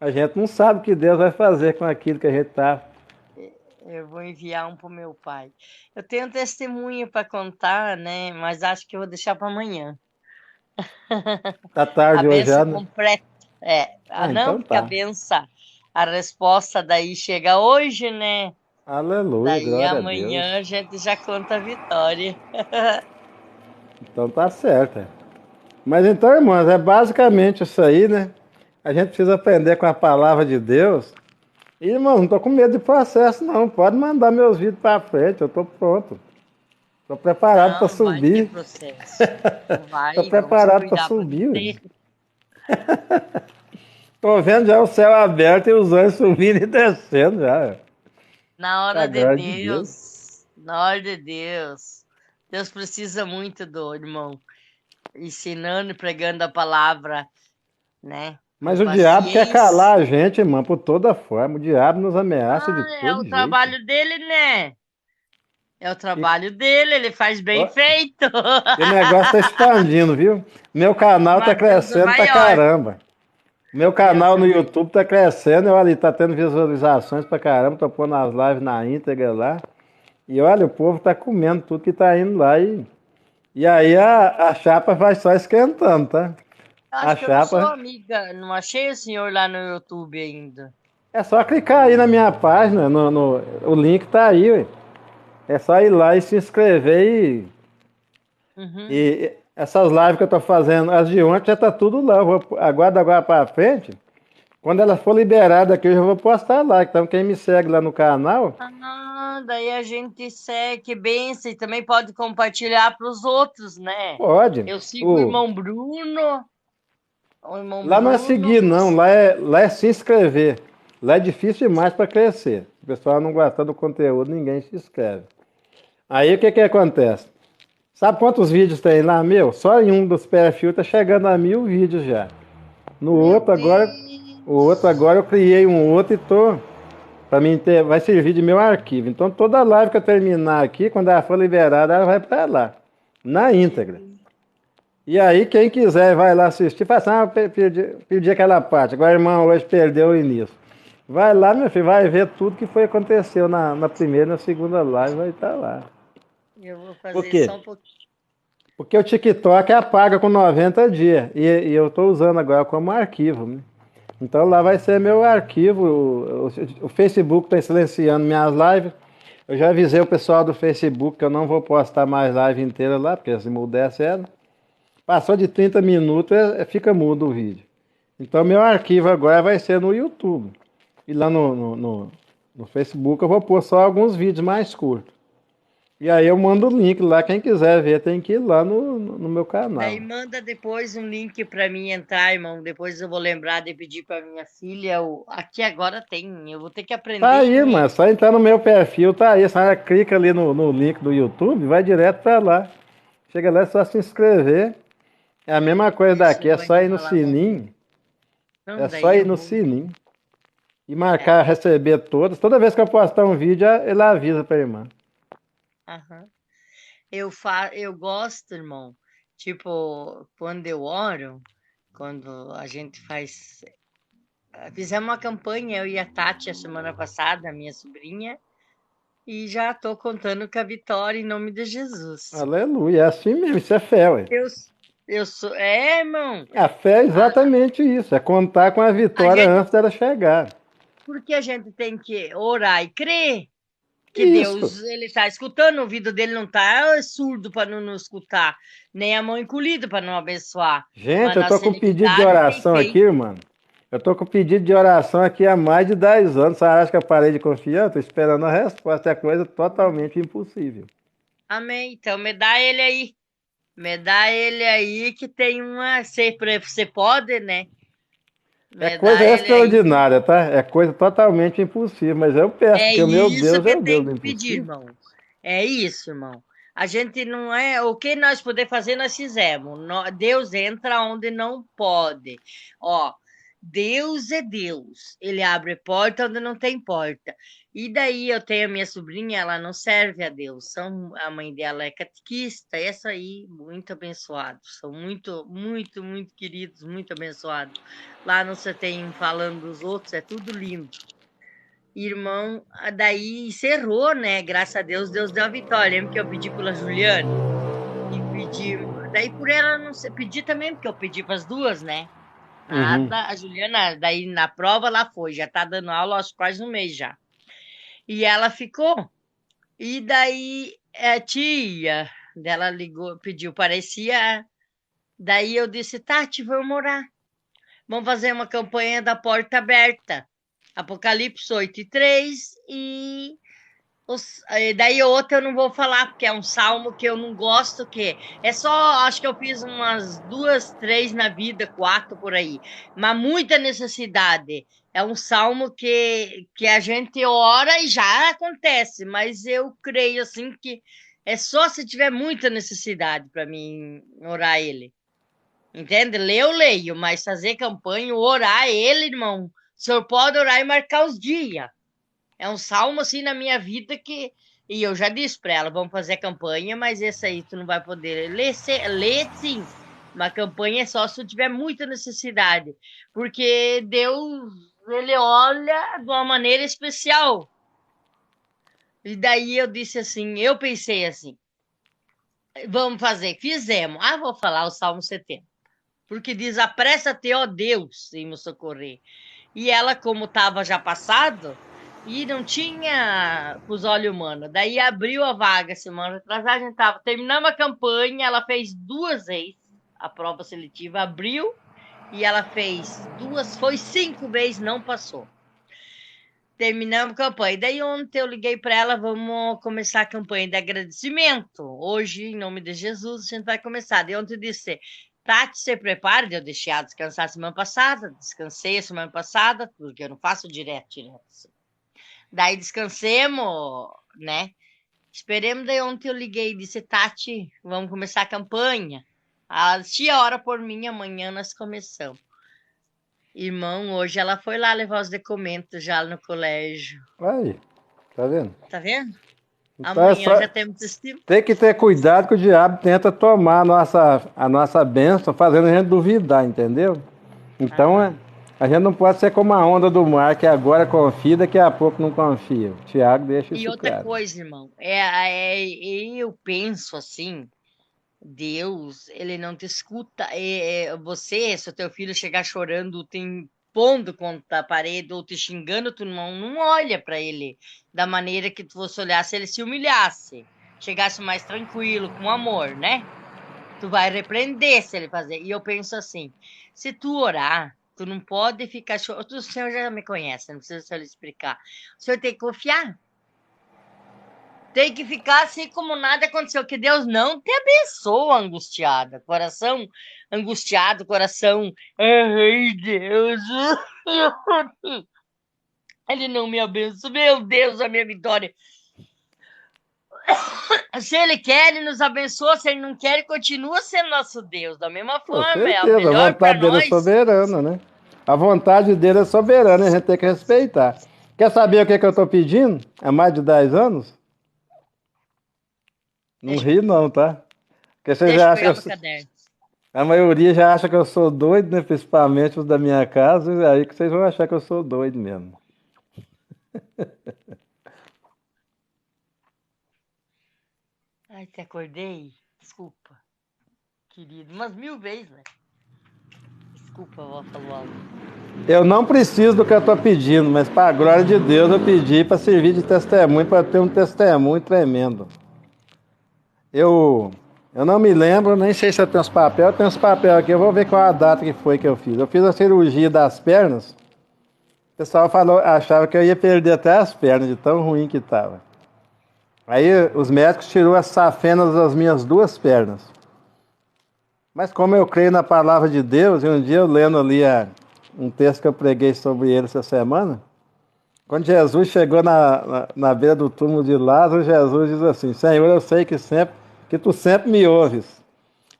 a gente não sabe o que Deus vai fazer com aquilo que a gente está. Eu vou enviar um pro meu pai. Eu tenho um testemunho para contar, né? Mas acho que eu vou deixar para amanhã. Tá A tarde hoje já, benção né? completa. Ah, Não, então porque a tá. benção, a resposta daí chega hoje, né? Aleluia, Daí glória a Deus. amanhã a gente já conta a vitória. Então tá certo. Mas então, irmãos, é basicamente isso aí, né? A gente precisa aprender com a palavra de Deus. E, irmão, não tô com medo de processo, não. Pode mandar meus vídeos para frente, eu tô pronto. Tô preparado para Não, não vai ter subir. processo. Não Tô vai, vamos se preparado para cuidar para não subir. Ué. ter. Tô vendo já o céu aberto e os anjos subindo e descendo já. Na Pra hora de glória de Deus. Glória de Deus. Deus precisa muito do irmão ensinando e pregando a palavra, né? Com Mas o diabo quer paciência. calar a gente, irmão, por toda forma. O diabo nos ameaça de Ah, é todo o jeito. trabalho dele, né? É o E, trabalho dele, ele faz bem ó, feito. e o negócio está expandindo, viu? Meu canal tá Mas Deus é crescendo pra maior. caramba. Meu Deus canal é no maior. YouTube tá crescendo, olha, tá tendo visualizações pra caramba, tô pondo as lives na íntegra lá. E olha, o povo tá comendo tudo que tá indo lá. E aí a chapa vai só esquentando, tá? Eu A acho que eu não sou chapa. amiga, não achei o senhor lá no YouTube ainda. É só clicar aí na minha página, o link tá aí, ué. É só ir lá e se inscrever Uhum. e essas lives que eu tô fazendo, as de ontem já tá tudo lá. Eu vou, aguardo agora pra frente. Quando ela for liberada aqui, eu já vou postar lá. Então quem me segue lá no canal, Ah, daí a gente segue, que benção, e também pode compartilhar para os outros, né? pode. Eu sigo O, o irmão lá não é Bruno, seguir, não. Lá é se inscrever. Lá é difícil demais para crescer. Se o pessoal não gostar do conteúdo, ninguém se inscreve. Aí o que que acontece? Sabe quantos vídeos tem lá, meu? Só em um dos perfis tá chegando a 1.000 vídeos já. No meu outro agora, o outro Deus. agora eu criei um outro e tô para mim ter, vai servir de meu arquivo. Então toda live que eu terminar aqui, quando ela for liberada, ela vai para lá, na Que íntegra. benção. E aí quem quiser vai lá assistir, fala assim, perdi aquela parte, agora irmão hoje perdeu o início. Vai lá, meu filho, vai ver tudo que foi aconteceu na primeira e na segunda live, vai estar lá. Eu vou Por fazer quê? só um pouquinho. Porque o TikTok apaga com 90 dias e eu estou usando agora como arquivo, né? Então lá vai ser meu arquivo. O Facebook está silenciando minhas lives. Eu já avisei o pessoal do Facebook que eu não vou postar mais live inteira lá, porque se mudesse ela. Passou de 30 minutos, fica mudo o vídeo. Então meu arquivo agora vai ser no YouTube. E lá no Facebook eu vou pôr só alguns vídeos mais curtos. E aí eu mando o link lá, quem quiser ver tem que ir lá no meu Daí canal. manda depois um link para mim entrar, irmão. Depois eu vou lembrar de pedir para minha filha. Aqui agora tem, eu vou ter que Tá aprender, aí, né? mas só entrar no meu perfil, tá aí. Só clica ali no link do YouTube, vai direto pra lá. Chega lá, é só se inscrever. É a mesma coisa Isso, daqui, eu é vou só ir no entrar lá, vamos ver. sininho. Então, É só daí ir eu no vou. sininho e É, marcar, receber todas. Toda vez que eu postar um vídeo, ele avisa pra irmã. aham. Eu gosto, irmão. Tipo, quando eu oro, quando a gente faz. Fizemos uma campanha, eu e a Tati, a semana passada, a minha sobrinha, e já tô contando com a vitória em nome de Jesus. Aleluia, é assim mesmo, isso é fé, ué. Eu, eu sou. É, irmão. A fé é A, exatamente isso, é contar com a a vitória gente. antes dela chegar. Porque a gente tem que orar e crer que Isso. Deus ele está escutando, o ouvido dele não está surdo para não nos escutar, nem a mão encolhida para não abençoar. Gente, Mas eu tô nossa com pedido de iniquidade tem oração aqui, feito. irmão. Eu tô com pedido de oração aqui há mais de 10 anos. Você acha que eu parei de confiar? Eu tô esperando a resposta. É coisa totalmente impossível. Amém. Então me dá ele aí. Me dá ele aí que tem uma. Você pode, né? É Me dá coisa ele aí. extraordinária, tá? É coisa totalmente impossível. Mas eu peço, É porque o meu isso Deus é que o Deus tem do que pedir, impossível. irmão. É isso, irmão. A gente não é. O que nós poder fazer, nós fizemos. Deus entra onde não pode. Ó, Deus é Deus. Ele abre porta onde não tem porta. E daí eu tenho a minha sobrinha, ela não serve a Deus. A mãe dela é catequista. Essa aí, muito abençoados. São muito, muito, muito queridos, muito abençoados. Lá não se tem falando dos outros, é tudo lindo. Irmão, daí encerrou, né? Graças a Deus, Deus deu a vitória. Lembra que eu pedi pela Juliane? E pedi. Daí por ela não sei, pedi também, porque eu pedi para as duas, né? Uhum. Nada, a Juliana, daí na prova ela foi, já tá dando aula aos quase um mês já. E ela ficou. E daí a tia dela ligou, pediu, parecia. Daí eu disse, Tati, vamos morar. Vamos fazer uma campanha da porta aberta. Apocalipse 8:3 e daí outra eu não vou falar, porque é um salmo que eu não gosto, que é só, acho que eu fiz umas duas, três na vida, quatro por aí, mas muita necessidade. É um salmo que a gente ora e já acontece, mas eu creio assim que é só se tiver muita necessidade para mim orar ele. Entende? Ler eu leio, mas fazer campanha, orar ele, irmão. O senhor pode orar e marcar os dias. É um salmo assim na minha vida que. E eu já disse para ela, vamos fazer campanha, mas esse aí tu não vai poder ler, ler sim. Uma campanha é só se tu tiver muita necessidade. Porque Deus, ele olha de uma maneira especial. E daí eu disse assim, eu pensei assim, vamos fazer, fizemos. Ah, vou falar o Salmo 70. Porque diz, apressa-te, ó Deus, em me socorrer. E ela, como estava já passado, e não tinha os olhos humanos. Daí abriu a vaga semana atrasada, a gente tava, terminamos a campanha, ela fez 2 vezes a prova seletiva, abriu e ela fez 2, foi 5 vezes, não passou. Terminamos a campanha. Daí ontem eu liguei para ela, vamos começar a campanha de agradecimento. Hoje, em nome de Jesus, a gente vai começar. Daí ontem eu disse, Tati, se prepara, eu deixei ela descansar semana passada, descansei a semana passada, porque eu não faço direto. Daí descansemos, né? Esperemos, daí ontem eu liguei e disse, Tati, vamos começar a campanha. Ela disse, a hora por mim, amanhã nós começamos. Irmão, hoje ela foi lá levar os documentos já no colégio. Aí, tá vendo? Tá vendo? Então é Amanhã só. já temos testemunho. Tem que ter cuidado que o diabo tenta tomar a nossa bênção, fazendo a gente duvidar, entendeu? Então Aham. a gente não pode ser como a onda do mar, que agora confia, daqui a pouco não confia. O Tiago deixa E isso outra claro. coisa, irmão, eu penso assim, Deus, ele não te escuta. Você, se o teu filho chegar chorando, te impondo contra a parede ou te xingando, tu não olha para ele da maneira que tu fosse olhar se ele se humilhasse, chegasse mais tranquilo, com amor, né? Tu vai repreender se ele fazer. E eu penso assim, se tu orar, tu não pode ficar chorando. O senhor já me conhece, não precisa lhe explicar. O senhor tem que confiar. Tem que ficar assim como nada aconteceu, que Deus não te abençoa, angustiada. Coração angustiado, coração. Ai, Deus. Ele não me abençoa. Meu Deus, a minha vitória. Se ele quer, ele nos abençoa. Se ele não quer, ele continua sendo nosso Deus. Da mesma Com forma, é a certeza, a melhor para vontade dele é nós. soberana, né? A vontade dele é soberana, a gente tem que respeitar. Quer saber o que eu estou pedindo? Há mais de 10 anos? Não Deixa, ri não, tá? Porque você deixa eu já acha pegar que meu caderno. a maioria já acha que eu sou doido, né? Principalmente os da minha casa, e aí que vocês vão achar que eu sou doido mesmo. Ai, te acordei? Desculpa, querido. Umas 1000 vezes, né? Desculpa, vó falou algo. Eu não preciso do que eu estou pedindo, mas para a glória de Deus eu pedi para servir de testemunho, para ter um testemunho tremendo. Eu não me lembro, nem sei se eu tenho os papéis. Eu tenho os papéis aqui, eu vou ver qual a data que foi que eu fiz. Eu fiz a cirurgia das pernas. O pessoal falou, achava que eu ia perder até as pernas, de tão ruim que estava. Aí os médicos tirou as safenas das minhas 2 pernas. Mas como eu creio na palavra de Deus, e um dia eu lendo ali um texto que eu preguei sobre ele essa semana, quando Jesus chegou na beira do túmulo de Lázaro, Jesus diz assim, Senhor, eu sei que tu sempre me ouves.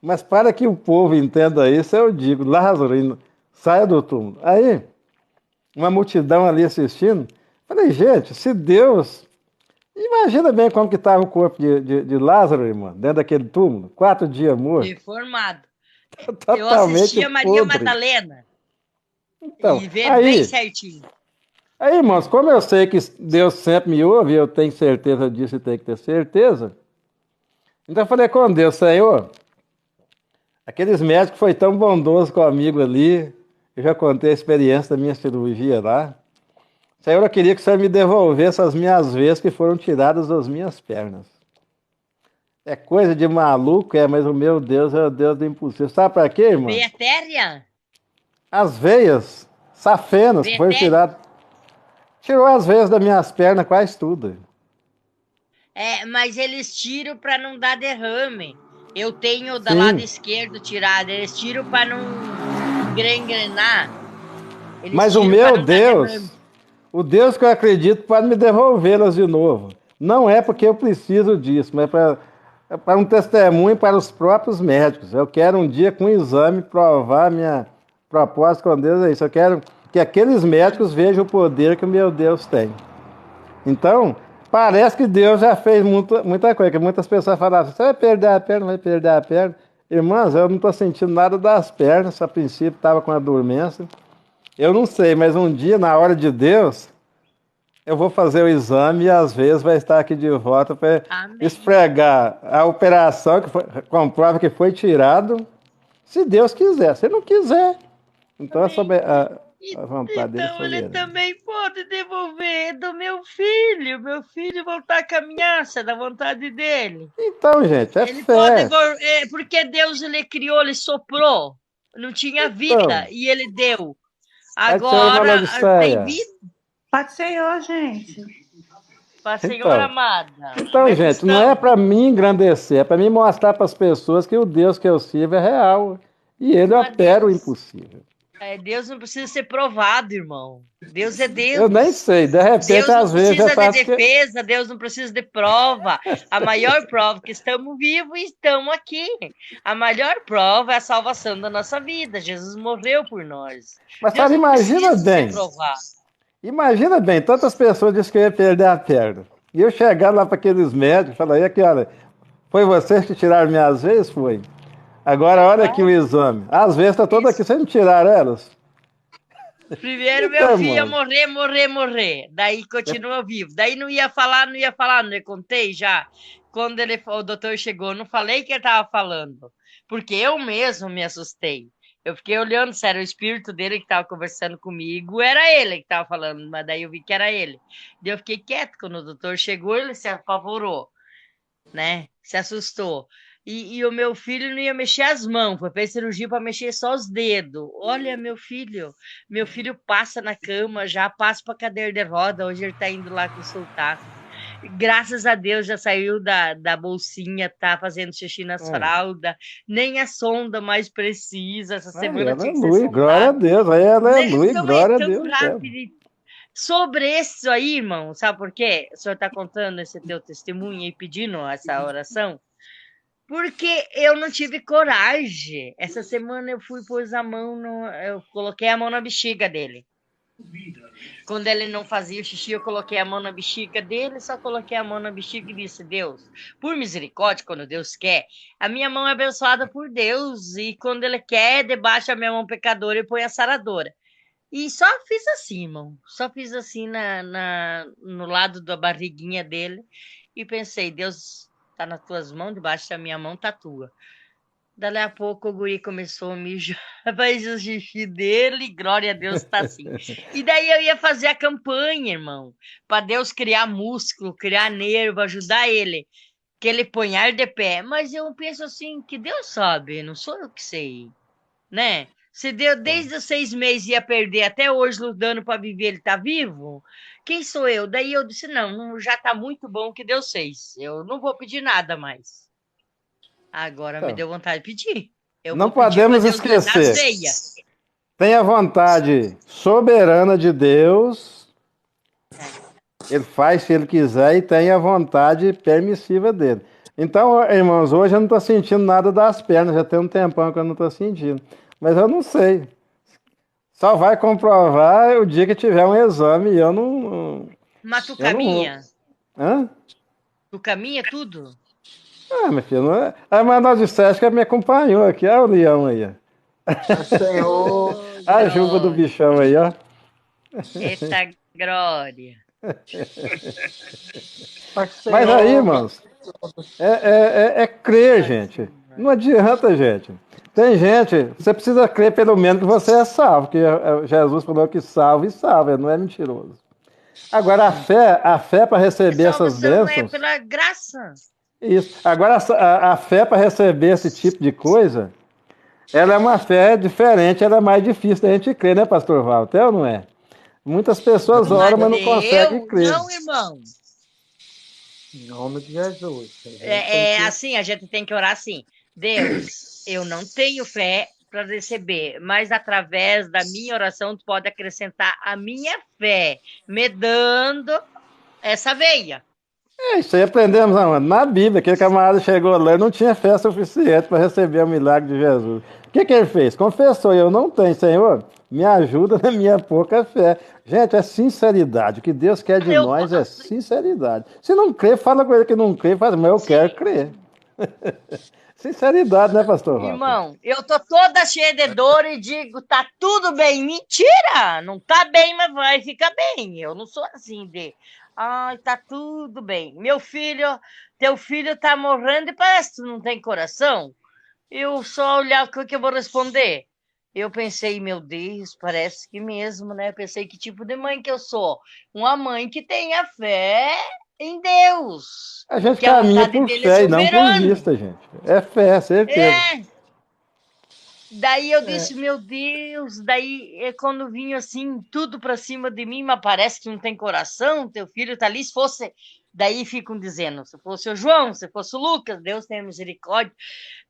Mas para que o povo entenda isso, eu digo, Lázaro, saia do túmulo. Aí, uma multidão ali assistindo, falei, gente, se Deus... Imagina bem como que estava o corpo de Lázaro, irmão, dentro daquele túmulo, 4 dias morto, Deformado. Eu totalmente assisti a Maria podre. Madalena Então, e vê bem aí, certinho. aí, irmãos, como eu sei que Deus sempre me ouve, eu tenho certeza disso e tenho que ter certeza, então eu falei com Deus, Senhor, aqueles médicos foi tão bondoso comigo ali, eu já contei a experiência da minha cirurgia lá. Senhor, eu queria que o Senhor me devolvesse as minhas veias que foram tiradas das minhas pernas. É coisa de maluco, mas o meu Deus é o Deus do impossível. Sabe para quê, irmã? Vetéria? As veias, safenas que foram Vetéria? tiradas. Tirou as veias das minhas pernas, quase tudo. É, mas eles tiram para não dar derrame. Eu tenho do lado Sim, esquerdo tirado, eles tiram para não engrenar. Eles Mas o tiram para meu não dar derrame. Deus, o Deus que eu acredito, pode me devolvê-las de novo. Não é porque eu preciso disso, mas para um testemunho para os próprios médicos. Eu quero um dia com um exame provar minha proposta com Deus é isso. Eu quero que aqueles médicos vejam o poder que o meu Deus tem. Então, parece que Deus já fez muita coisa, que muitas pessoas falam assim, você vai perder a perna, vai perder a perna. Irmãs, eu não estou sentindo nada das pernas, a princípio estava com a dormência. Eu não sei, mas um dia, na hora de Deus, eu vou fazer o exame e às vezes vai estar aqui de volta para Amém. esfregar a operação que comprova que foi tirado, se Deus quiser. Se não quiser, então é Amém. sobre E- a vontade dele é Então ele soberana. também pode devolver do meu filho voltar a caminhar, se é da vontade dele. Então, gente, é Ele pode fé. devolver, porque Deus ele criou, ele soprou, não tinha vida Então, e ele deu. Pai do Senhor, irmã Agora tem Laodiceia. vida Pode Senhor, gente. para a Senhora Então, amada. Como então, é que gente, não é estamos? para mim engrandecer, é para mim mostrar para as pessoas que o Deus que eu sirvo é real. E ele Mas opera o impossível. Deus não precisa ser provado, irmão. Deus é Eu nem Deus. sei, de repente, Deus não às vezes, já precisa de está. defesa, Deus não precisa de prova. A maior prova é que estamos vivos e estamos aqui. A maior prova é a salvação da nossa vida. Jesus morreu por nós. Mas, Deus sabe, não imagina precisa ser bem. provado. Imagina bem, tantas pessoas dizem que eu ia perder a perna. E eu chegar lá para aqueles médicos e falar, e aqui, olha, foi vocês que tiraram minhas veias? Foi. Agora, olha aqui o exame. As vezes está toda aqui, Isso. vocês não tiraram elas? Primeiro meu Então, filho ia irmão. morrer. Daí continua vivo. Daí não ia falar, não eu contei já. Quando o doutor chegou, não falei que ele estava falando. Porque eu mesmo me assustei. Eu fiquei olhando se era o espírito dele que estava conversando comigo, era ele que estava falando, mas daí eu vi que era ele. Daí eu fiquei quieto quando o doutor chegou, ele se apavorou, né? Se assustou. E o meu filho não ia mexer as mãos, foi para cirurgia para mexer só os dedos. Olha, meu filho passa na cama, já passa para cadeira de roda, hoje ele está indo lá consultar. Graças a Deus já saiu da bolsinha, tá fazendo xixi nas É. fraldas, nem a sonda mais precisa. Essa Aí, semana tinha que ser aleluia, glória a sondado. Deus. Aí, aleluia, Então é glória a tão Deus. rápido. Sobre isso aí, irmão, sabe por quê? O senhor está contando esse teu testemunho e pedindo essa oração? Porque eu não tive coragem. Essa semana eu fui pôs a mão eu coloquei a mão na bexiga dele. Quando ele não fazia o xixi, eu coloquei a mão na bexiga dele, só coloquei a mão na bexiga e disse: Deus, por misericórdia, quando Deus quer, a minha mão é abençoada por Deus, e quando Ele quer, debaixo a minha mão pecadora e põe a saradora. E só fiz assim, irmão. Só fiz assim no lado da barriguinha dele e pensei: Deus, tá nas tuas mãos, debaixo da minha mão tá tua. Dali a pouco o guri começou a mijar, faz o xixi dele, glória a Deus, tá assim. E daí eu ia fazer a campanha, irmão, para Deus criar músculo, criar nervo, ajudar ele, que ele ponhar de pé. Mas eu penso assim, que Deus sabe, não sou eu que sei, né? Se Deus desde os 6 meses ia perder até hoje lutando para viver, ele tá vivo? Quem sou eu? Daí eu disse, não, já tá muito bom que Deus fez. Eu não vou pedir nada mais. Agora me Então, deu vontade de pedir. Eu não vou pedir para podemos Deus me dar as esquecer. veias. Tem a vontade soberana de Deus, ele faz se ele quiser, e tem a vontade permissiva dele. Então, irmãos, hoje eu não estou sentindo nada das pernas, já tem um tempão que eu não estou sentindo. Mas eu não sei. Só vai comprovar o dia que tiver um exame e eu não. Mas tu Eu não vou. caminha? Hã? Tu caminha tudo? Ah, meu filho, não é. A Manoel de Sesc que me acompanhou aqui, olha o leão aí, ó. Senhor. A juba do Glória. bichão aí, ó. Eita glória. Mas aí, irmãos, é crer, gente. Não adianta, gente. Tem gente, você precisa crer pelo menos que você é salvo, porque Jesus falou que salva e salva, não é mentiroso. Agora, a fé para A receber essas salvação é bênçãos, pela graça. isso. Agora, a fé para receber esse tipo de coisa, ela é uma fé diferente, ela é mais difícil da gente crer, né, pastor Walter? Ou não é? Muitas pessoas oram, mas não conseguem crer. Não, irmão. Em nome de Jesus. Assim, a gente tem que orar assim. Deus, eu não tenho fé, para receber, mas através da minha oração tu pode acrescentar a minha fé, me dando essa veia. Isso aí aprendemos aonde? Na Bíblia. Aquele camarada chegou lá e não tinha fé suficiente para receber o milagre de Jesus. O que ele fez? Confessou: eu não tenho, Senhor, me ajuda na minha pouca fé. Gente, é sinceridade. O que Deus quer de Eu, nós é sinceridade. Se não crê, fala com ele que não crê, faz, mas eu quero crer. Sinceridade, né, pastor Walter? irmão, eu tô toda cheia de dor e digo, tá tudo bem. Mentira! Não tá bem, mas vai ficar bem. Eu não sou assim de, ai, tá tudo bem. Teu filho tá morrendo e parece que tu não tem coração. Eu só olhar o que eu vou responder. Eu pensei, meu Deus, parece que mesmo, né? Pensei que tipo de mãe que eu sou. Uma mãe que tenha fé em Deus. A gente Que a caminha vontade por dele é fé e não por soberana. vista, gente. É fé, certeza. É. Daí eu disse, meu Deus, daí quando vinha assim, tudo pra cima de mim, mas parece que não tem coração, teu filho tá ali, se fosse, daí ficam dizendo, se fosse o João, se fosse o Lucas, Deus tenha misericórdia.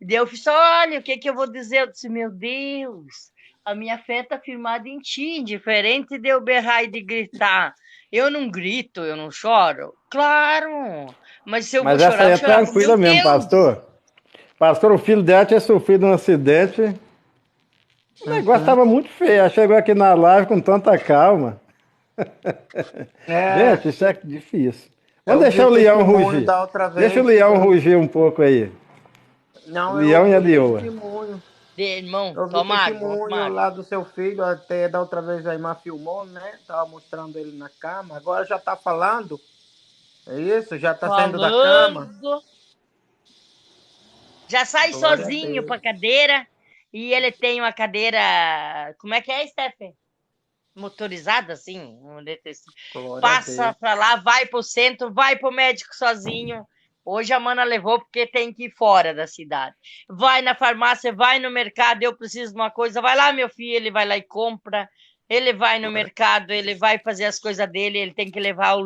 Daí eu fiz, olha, o que que eu vou dizer? Eu disse, meu Deus, a minha fé tá firmada em ti, diferente de eu berrar e de gritar. Eu não grito, eu não choro. Claro, mas se eu vou Mas essa aí chorar, é vou chorar pro meu tranquila mesmo, Deus. pastor. Pastor, o filho dela tinha sofrido um acidente. O negócio Uhum. estava muito feio. Ela chegou aqui na live com tanta calma. É, Gente, isso é difícil. Vamos eu vi deixar o o leão testemunho rugir. da outra Deixa o vez. leão rugir um pouco aí. O Não, eu leão e ouvi a o leoa. testemunho. Irmão, Eu vi o toma água, vou tomar testemunho água. lá do seu filho, até da outra vez a irmã filmou, né? Tava mostrando ele na cama. Agora já tá falando. É isso? Já tá saindo da cama. Falando. Já sai Glória a sozinho Deus. pra cadeira. E ele tem uma cadeira. Como é que é, Stephen? Motorizada, assim. Glória a Passa Deus. pra lá, vai pro centro, vai pro médico sozinho. Hoje a mana levou porque tem que ir fora da cidade. Vai na farmácia, vai no mercado, eu preciso de uma coisa. Vai lá, meu filho, ele vai lá e compra. Ele vai no Glória- mercado, ele vai fazer as coisas dele, ele tem que levar o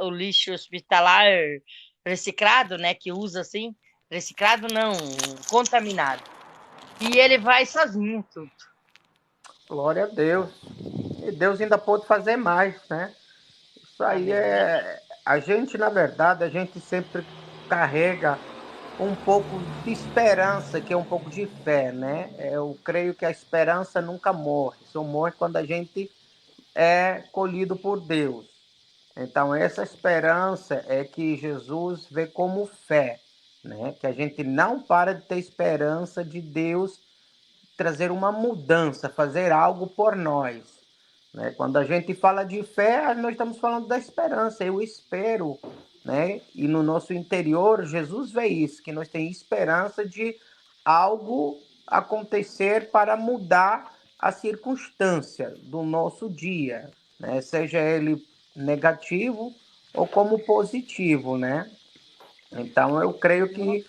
lixo hospitalar reciclado, né? Que usa assim. Reciclado não, contaminado. E ele vai sozinho tudo. Glória a Deus. E Deus ainda pode fazer mais, né? Isso aí Amém. é. A gente, na verdade, a gente sempre carrega um pouco de esperança, que é um pouco de fé, né? Eu creio que a esperança nunca morre, só morre quando a gente é colhido por Deus. Então, essa esperança é que Jesus vê como fé, né? Que a gente não para de ter esperança de Deus trazer uma mudança, fazer algo por nós, né? Quando a gente fala de fé, nós estamos falando da esperança. Eu espero, né? E no nosso interior, Jesus vê isso, que nós temos esperança de algo acontecer para mudar a circunstância do nosso dia, né? Seja ele negativo ou como positivo, né? Então eu creio que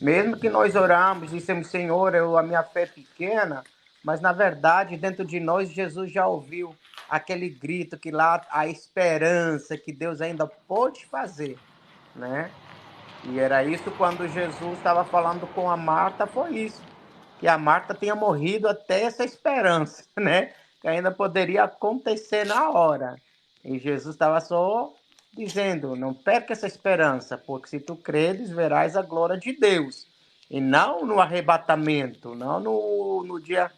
mesmo que nós oramos e dissemos, Senhor, a minha fé é pequena, mas na verdade dentro de nós Jesus já ouviu aquele grito que lá a esperança que Deus ainda pode fazer, né? E era isso quando Jesus estava falando com a Marta, foi isso. Que a Marta tinha morrido até essa esperança, né? Que ainda poderia acontecer na hora. E Jesus estava só dizendo, não perca essa esperança, porque se tu creres, verás a glória de Deus. E não no arrebatamento, não no dia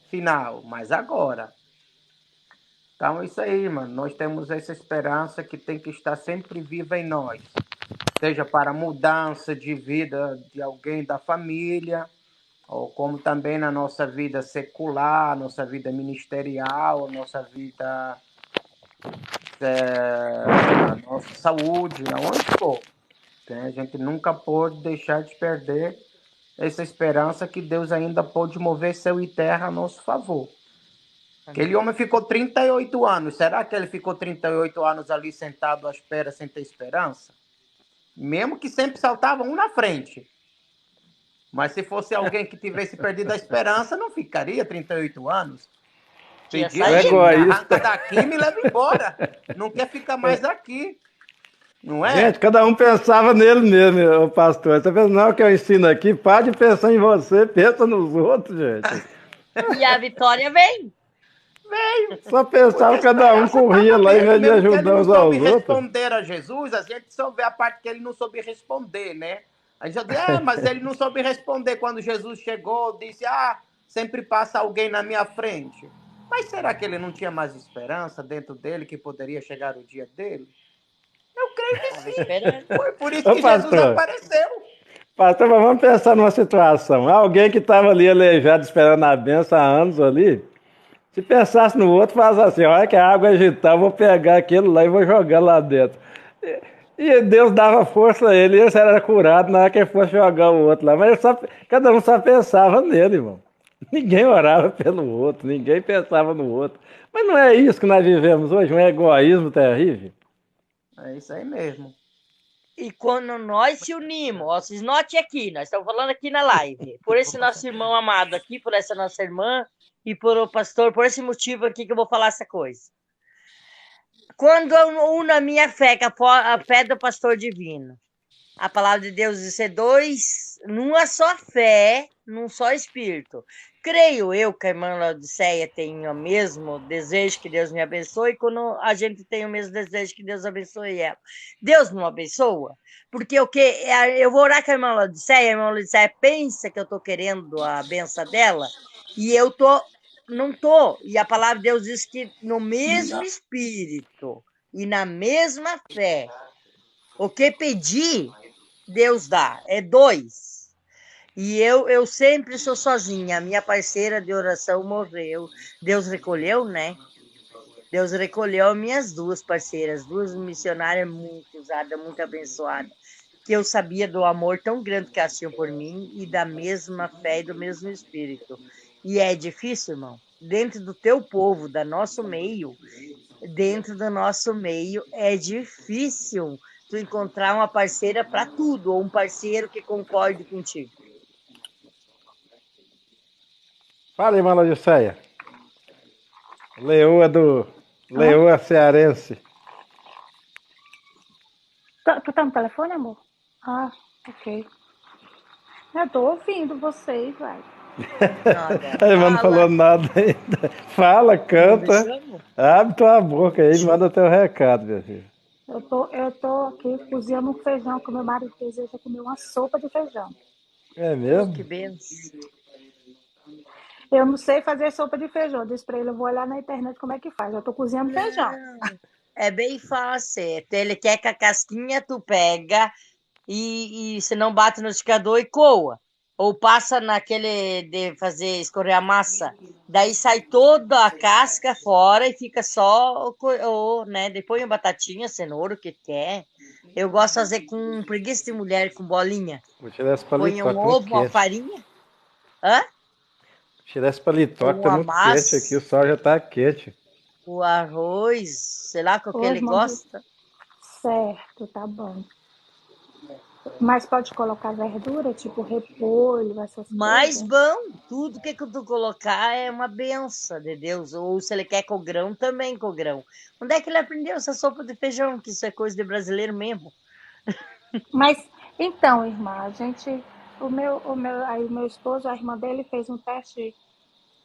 final, mas agora. Então, é isso aí, mano. Nós temos essa esperança que tem que estar sempre viva em nós. Seja para mudança de vida de alguém da família, ou como também na nossa vida secular, nossa vida ministerial, nossa vida, a nossa saúde, aonde for. Né? A gente nunca pode deixar de perder essa esperança que Deus ainda pode mover céu e terra a nosso favor. Aquele homem ficou 38 anos. Será que ele ficou 38 anos ali sentado à espera sem ter esperança? Mesmo que sempre saltava um na frente. Mas se fosse alguém que tivesse perdido a esperança, não ficaria 38 anos. Tinha Pedia, saído. me arranca daqui e me leva embora. Não quer ficar mais aqui. Não é? Gente, cada um pensava nele mesmo, o pastor. Você pensa, não, que eu ensino aqui, para de pensar em você, pensa nos outros, gente. E a vitória vem. Só pensava que cada um corria lá em vez de Mesmo que ele ajudar não uns aos soube outros. responder a Jesus, a gente só vê a parte que ele não soube responder, né? A gente diz, mas ele não soube responder quando Jesus chegou, disse, sempre passa alguém na minha frente. Mas será que ele não tinha mais esperança dentro dele que poderia chegar o dia dele? Eu creio que Tava sim. esperando. Foi por isso Ô, que Jesus pastor, apareceu. pastor, mas vamos pensar numa situação. Alguém que estava ali aleijado esperando a benção há anos ali, se pensasse no outro, faz assim, olha que a água agitar, eu vou pegar aquilo lá e vou jogar lá dentro. E Deus dava força a ele, e ele era curado na hora que ele fosse jogar o outro lá. Mas cada um só pensava nele, irmão. Ninguém orava pelo outro, ninguém pensava no outro. Mas não é isso que nós vivemos hoje, um egoísmo terrível? É isso aí mesmo. E quando nós se unimos, ó, vocês notem aqui, nós estamos falando aqui na live, por esse nosso irmão amado aqui, por essa nossa irmã e por o pastor, por esse motivo aqui que eu vou falar essa coisa. Quando eu uno a minha fé com a fé do pastor divino, a palavra de Deus diz ser dois, numa só fé, num só espírito. Creio eu que a irmã Laodiceia tem o mesmo desejo que Deus me abençoe, quando a gente tem o mesmo desejo que Deus abençoe ela. Deus não abençoa? Porque o que eu vou orar com a irmã Laodiceia pensa que eu estou querendo a benção dela, e eu não estou. E a palavra de Deus diz que no mesmo espírito e na mesma fé, o que pedir, Deus dá. É dois. E eu sempre sou sozinha. A minha parceira de oração morreu. Deus recolheu, né? Deus recolheu as minhas duas parceiras, duas missionárias muito usadas, muito abençoadas, que eu sabia do amor tão grande que elas tinham por mim e da mesma fé e do mesmo espírito. E é difícil, irmão. Dentro do teu povo, dentro do nosso meio, é difícil tu encontrar uma parceira para tudo, ou um parceiro que concorde contigo. Fala aí, irmã Laodiceia. Leoa cearense. Tu tá no telefone, amor? Ah, ok. Eu tô ouvindo vocês, vai. A irmã não falou nada ainda. Fala, canta. Abre tua boca aí e manda teu recado, minha filha. Eu tô aqui cozinhando um feijão que meu marido deseja comer uma sopa de feijão. É mesmo? Que benção. Eu não sei fazer sopa de feijão. Eu disse pra ele, eu vou olhar na internet como é que faz. Eu tô cozinhando feijão. É bem fácil. Ele quer que a casquinha tu pega e se não bate no liquidificador e coa. Ou passa naquele de fazer escorrer a massa. Daí sai toda a casca fora e fica só né? Depois a batatinha, cenoura, o que quer. Eu gosto de fazer com preguiça de mulher, com bolinha. Vou tirar esse Põe paletó um ovo, uma farinha. Hã? Tirar esse paletó que tá muito quente aqui, o sol já tá quente. O arroz, sei lá com o que ele gosta. Certo, tá bom. Mas pode colocar verdura, tipo repolho, essas coisas? Mais bom, tudo que tu colocar é uma benção de Deus. Ou se ele quer com grão, também com grão. Onde é que ele aprendeu essa sopa de feijão? Que isso é coisa de brasileiro mesmo. Mas, então, irmã, a gente... o meu esposo, a irmã dele, fez um teste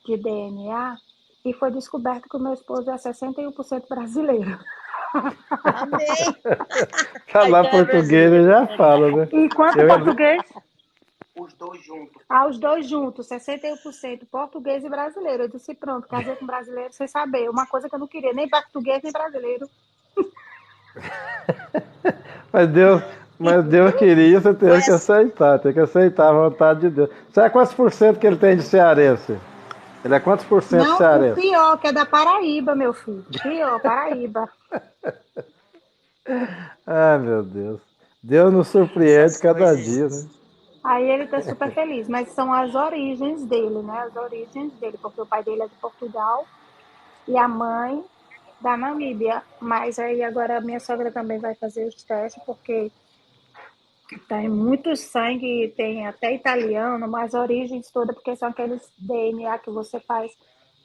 de DNA e foi descoberto que o meu esposo é 61% brasileiro. Amém! Falar português ele já fala, né? E quanto português? Os dois juntos. Os dois juntos, 61% português e brasileiro. Eu disse, pronto, casei com brasileiro sem saber. Uma coisa que eu não queria, nem português, nem brasileiro. Mas Deus queria, você tem que aceitar. Tem que aceitar a vontade de Deus. Sabe quantos por cento que ele tem de cearense? Ele é quantos por cento cearense? Não, o pior, que é da Paraíba, meu filho. Pior, Paraíba. Ai, meu Deus. Deus nos surpreende cada dia, né? Aí ele tá super feliz, mas são as origens dele, né? As origens dele, porque o pai dele é de Portugal e a mãe da Namíbia. Mas aí agora a minha sogra também vai fazer os testes, porque tem muito sangue, tem até italiano, mas origens todas, porque são aqueles DNA que você faz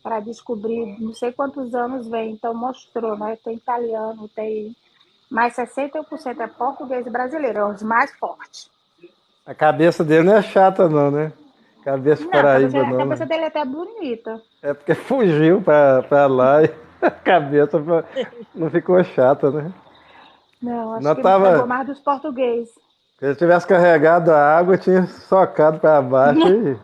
para descobrir não sei quantos anos vem. Então mostrou, né? Tem italiano, tem... Mas 61% é português e brasileiro, é os mais fortes. A cabeça dele não é chata, não, né? Cabeça de Não, Paraíba a não, cabeça né? dele é até bonita. É porque fugiu pra lá e a cabeça não ficou chata, né? Não, acho Não que pegou tava. mais dos portugueses. Se ele tivesse carregado a água, tinha socado para baixo e